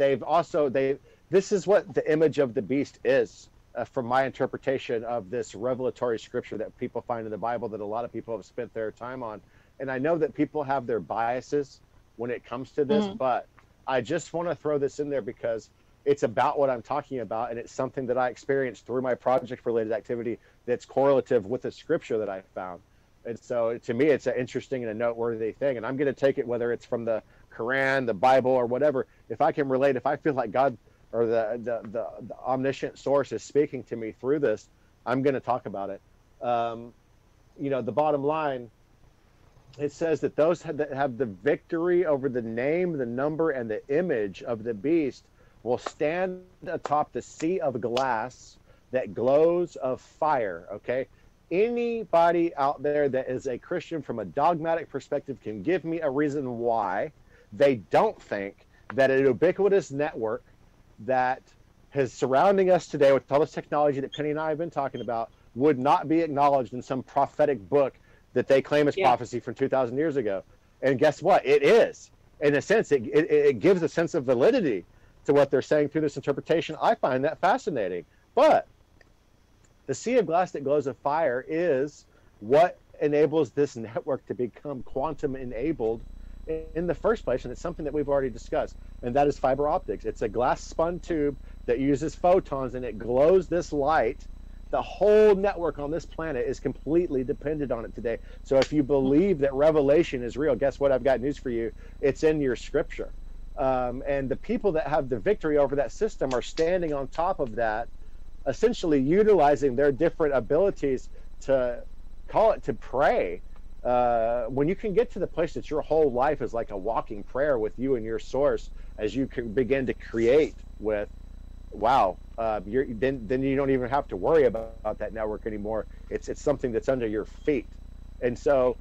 this is what the image of the beast is, from my interpretation of this revelatory scripture that people find in the Bible that a lot of people have spent their time on. And I know that people have their biases when it comes to this, but I just want to throw this in there because it's about what I'm talking about, and it's something that I experienced through my project-related activity that's correlative with the scripture that I found. And so to me, it's an interesting and a noteworthy thing. And I'm going to take it, whether it's from the Quran, the Bible, or whatever. If I can relate, if I feel like God or the omniscient source is speaking to me through this, I'm going to talk about it. The bottom line, it says that those that have the victory over the name, the number, and the image of the beast will stand atop the sea of glass that glows of fire. Okay, anybody out there that is a Christian from a dogmatic perspective can give me a reason why they don't think that an ubiquitous network that is surrounding us today with all this technology that Penny and I have been talking about would not be acknowledged in some prophetic book that they claim is prophecy from 2,000 years ago. And guess what? It is. In a sense, it gives a sense of validity to what they're saying through this interpretation. I find that fascinating. But the sea of glass that glows of fire is what enables this network to become quantum enabled in the first place, and it's something that we've already discussed, and that is fiber optics. It's a glass spun tube that uses photons, and it glows this light. The whole network on this planet is completely dependent on it today. So if you believe that revelation is real, guess what? I've got news for you. It's in your scripture. And the people that have the victory over that system are standing on top of that, essentially utilizing their different abilities to pray. When you can get to the place that your whole life is like a walking prayer with you and your source, as you can begin to create with, wow, then you don't even have to worry about that network anymore. It's something that's under your feet. And so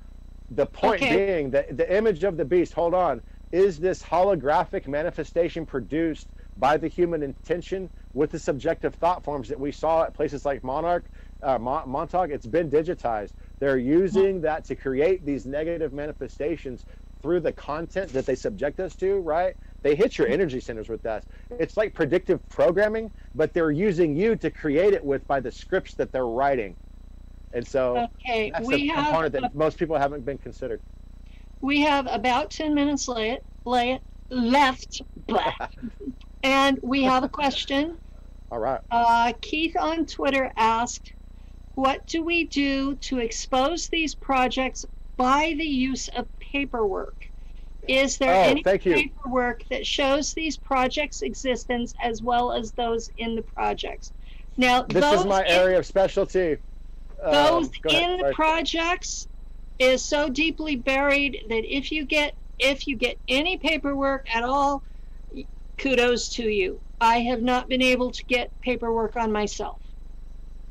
the point being that the image of the beast, hold on, is this holographic manifestation produced by the human intention with the subjective thought forms that we saw at places like Montauk. It's been digitized. They're using that to create these negative manifestations through the content that they subject us to, right? They hit your energy centers with that. It's like predictive programming, but they're using you to create it by the scripts that they're writing. And so that's the component that most people haven't been considered. We have about 10 minutes left. And we have a question. All right. Keith on Twitter asked, what do we do to expose these projects by the use of paperwork? Is there any paperwork that shows these projects' existence as well as those in the projects? Now, this is my area of specialty. Those in the projects is so deeply buried that if you get any paperwork at all, kudos to you. I have not been able to get paperwork on myself.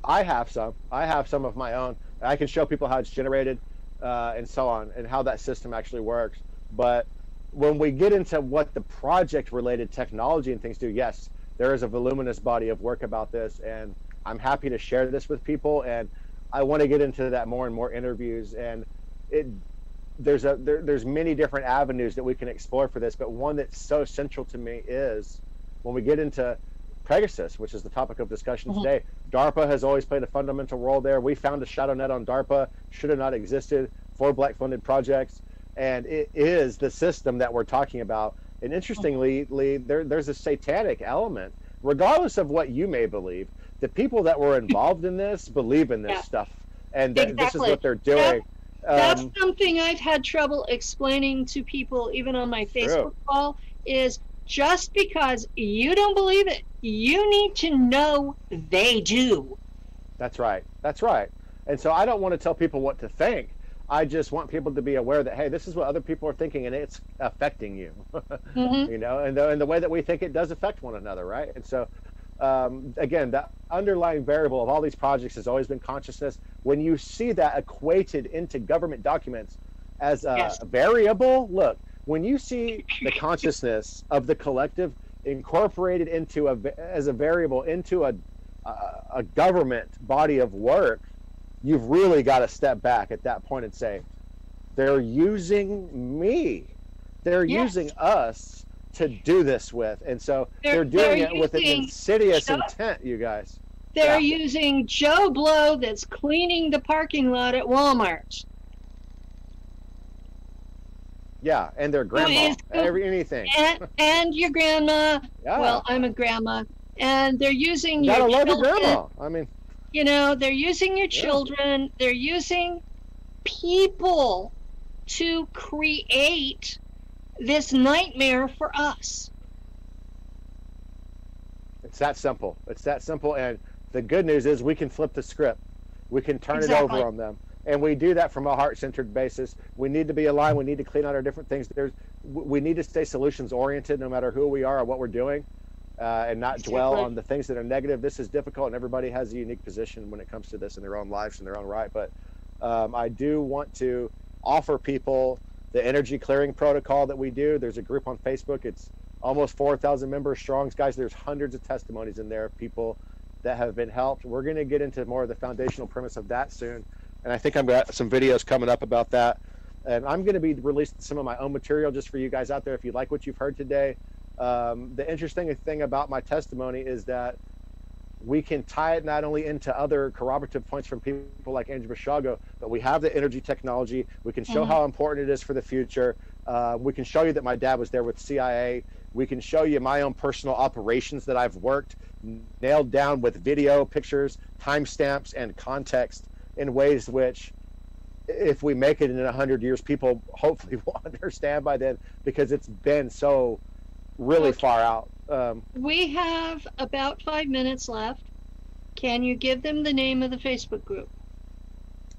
I have some of my own. I can show people how it's generated and so on, and how that system actually works. But when we get into what the project related technology and things do, yes, there is a voluminous body of work about this, and I'm happy to share this with people, and I want to get into that more and more interviews. And there's many different avenues that we can explore for this, but one that's so central to me is when we get into Pegasus, which is the topic of discussion today. DARPA has always played a fundamental role there. We found a shadow net on DARPA, should have not existed for Black funded projects. And it is the system that we're talking about And interestingly, there's a satanic element, regardless of what you may believe. The people that were involved in this believe in this stuff, and this is what they're doing. That's something I've had trouble explaining to people, even on my Facebook call, is just because you don't believe it, you need to know they do. That's right. That's right. And so I don't want to tell people what to think. I just want people to be aware that, hey, this is what other people are thinking, and it's affecting you. Mm-hmm. You know, and the way that we think it does affect one another, right? And so, again, the underlying variable of all these projects has always been consciousness. When you see that equated into government documents as a variable, look, when you see the consciousness of the collective incorporated into as a variable into a government body of work, you've really got to step back at that point and say, they're using me. They're using us to do this with. And so they're doing it with an insidious intent, you guys. They're using Joe Blow that's cleaning the parking lot at Walmart. Yeah, and their grandma, anything. And your grandma. Yeah. Well, I'm a grandma. And they're using your children. Gotta love your grandma. I mean, you know, they're using your children. They're using people to create this nightmare for us. It's that simple. It's that simple. And the good news is we can flip the script. We can turn it over on them. And we do that from a heart-centered basis. We need to be aligned. We need to clean out our different things. We need to stay solutions-oriented no matter who we are or what we're doing. And not dwell on the things that are negative. This is difficult, and everybody has a unique position when it comes to this in their own lives, in their own right. But I do want to offer people the energy clearing protocol that we do. There's a group on Facebook. It's almost 4,000 members strong. Guys, there's hundreds of testimonies in there of people that have been helped. We're going to get into more of the foundational premise of that soon. And I think I've got some videos coming up about that. And I'm going to be releasing some of my own material just for you guys out there if you like what you've heard today. The interesting thing about my testimony is that we can tie it not only into other corroborative points from people like Andrew Bashago, but we have the energy technology. We can show how important it is for the future. We can show you that my dad was there with CIA. We can show you my own personal operations that I've worked, nailed down with video, pictures, timestamps, and context in ways which, if we make it in 100 years, people hopefully will understand by then, because it's been so really far out. We have about 5 minutes left. Can you give them the name of the Facebook group?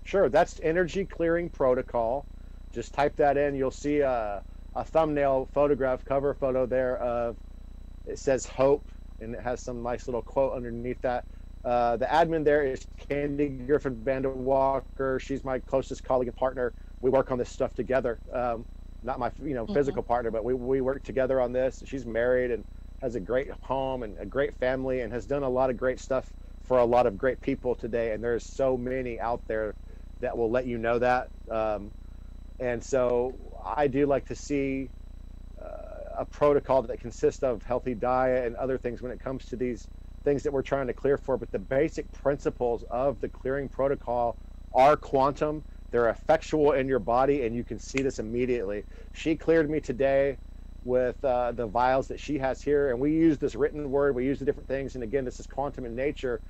Sure, that's Energy Clearing Protocol. Just type that in. You'll see a thumbnail photograph, cover photo there of, it says hope, and it has some nice little quote underneath that. The admin there is Candy Griffin Vanderwalker. She's my closest colleague and partner. We work on this stuff together. Not my physical partner, but we work together on this. She's married and has a great home and a great family and has done a lot of great stuff for a lot of great people today. And there's so many out there that will let you know that. And so I do like to see a protocol that consists of healthy diet and other things when it comes to these things that we're trying to clear for. But the basic principles of the clearing protocol are quantum. They're effectual in your body, and you can see this immediately. She cleared me today with the vials that she has here, and we use this written word, we use the different things, and again, this is quantum in nature,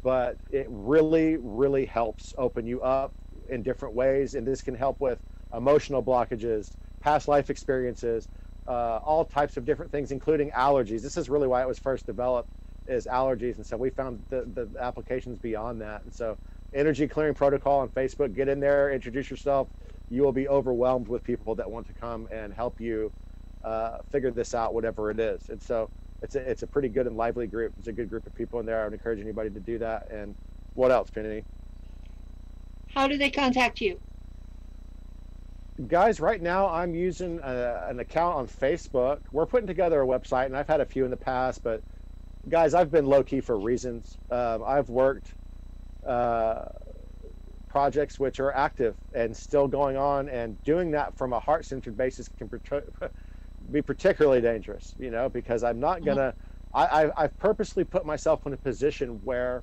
but it really, really helps open you up in different ways, and this can help with emotional blockages, past life experiences, all types of different things, including allergies. This is really why it was first developed, is allergies, and so we found the applications beyond that. And so Energy Clearing Protocol on Facebook, get in there, introduce yourself. You will be overwhelmed with people that want to come and help you figure this out, whatever it is. And so it's a pretty good and lively group. It's a good group of people in there. I would encourage anybody to do that. And what else, Penny? How do they contact you? Guys, right now I'm using an account on Facebook. We're putting together a website, and I've had a few in the past, but guys, I've been low-key for reasons. I've worked projects which are active and still going on, and doing that from a heart-centered basis can be particularly dangerous, because I'm not gonna, I've purposely put myself in a position where,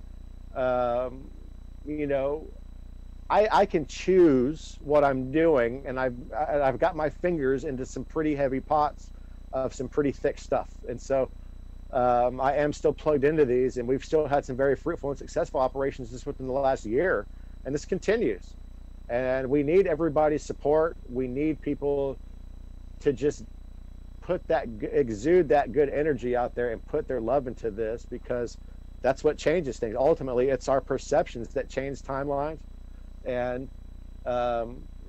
I can choose what I'm doing, and I've got my fingers into some pretty heavy pots of some pretty thick stuff. And so I am still plugged into these, and we've still had some very fruitful and successful operations just within the last year, and this continues. And we need everybody's support. We need people to just exude that good energy out there and put their love into this, because that's what changes things. Ultimately, it's our perceptions that change timelines. And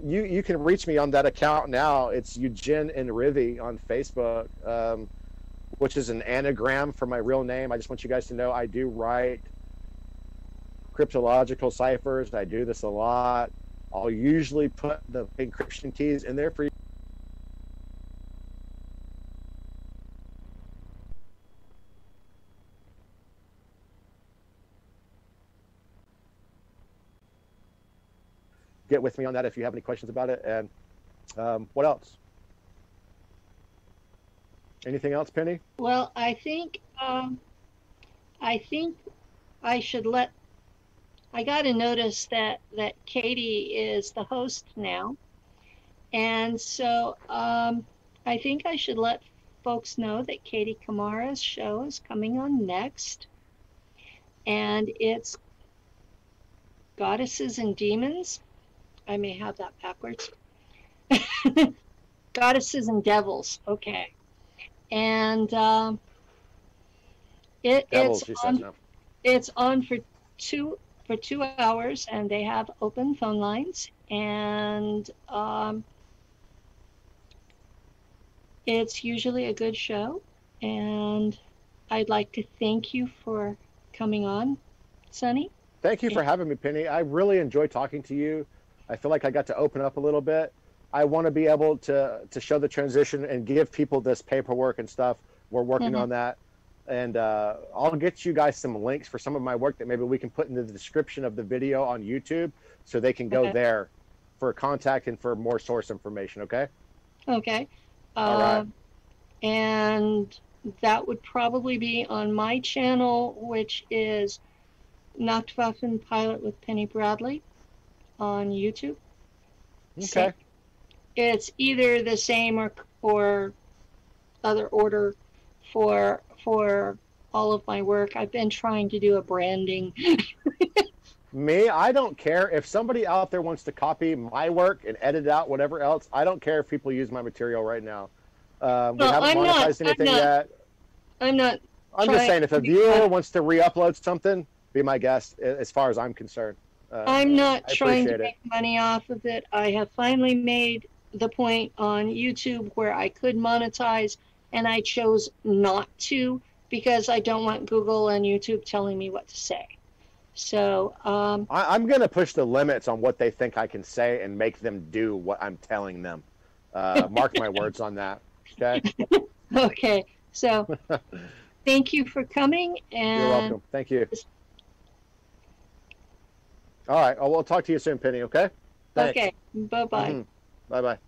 you can reach me on that account now. It's Eugene and Rivi on Facebook, which is an anagram for my real name. I just want you guys to know I do write cryptological ciphers. I do this a lot. I'll usually put the encryption keys in there for you. Get with me on that if you have any questions about it. And what else? Anything else, Penny? Well, I think I should let. I got to notice that Katie is the host now, and so I think I should let folks know that Katie Kamara's show is coming on next, and it's Goddesses and Demons. I may have that backwards. Goddesses and Devils. Okay. And it's on for 2 hours, and they have open phone lines, and it's usually a good show. And I'd like to thank you for coming on, Sonny. Thank you for having me, Penny. I really enjoy talking to you. I feel like I got to open up a little bit. I want to be able to show the transition and give people this paperwork and stuff. We're working on that. And I'll get you guys some links for some of my work that maybe we can put in the description of the video on YouTube, so they can go there for contact and for more source information, okay? Okay. All right. And that would probably be on my channel, which is Nacht Waffen Pilot with Penny Bradley on YouTube. Okay. So it's either the same or other order for all of my work. I've been trying to do a branding. Me, I don't care if somebody out there wants to copy my work and edit out whatever else. I don't care if people use my material right now. We haven't monetized anything yet. I'm just saying, if a viewer wants to re-upload something, be my guest, as far as I'm concerned. I'm not trying to make money off of it. I have finally made the point on YouTube where I could monetize, and I chose not to because I don't want Google and YouTube telling me what to say. So I'm going to push the limits on what they think I can say and make them do what I'm telling them. Mark my words on that. Okay. Okay. So thank you for coming. And you're welcome. Thank you. All right. We'll talk to you soon, Penny. Okay. Thanks. Okay. Bye-bye. Bye-bye.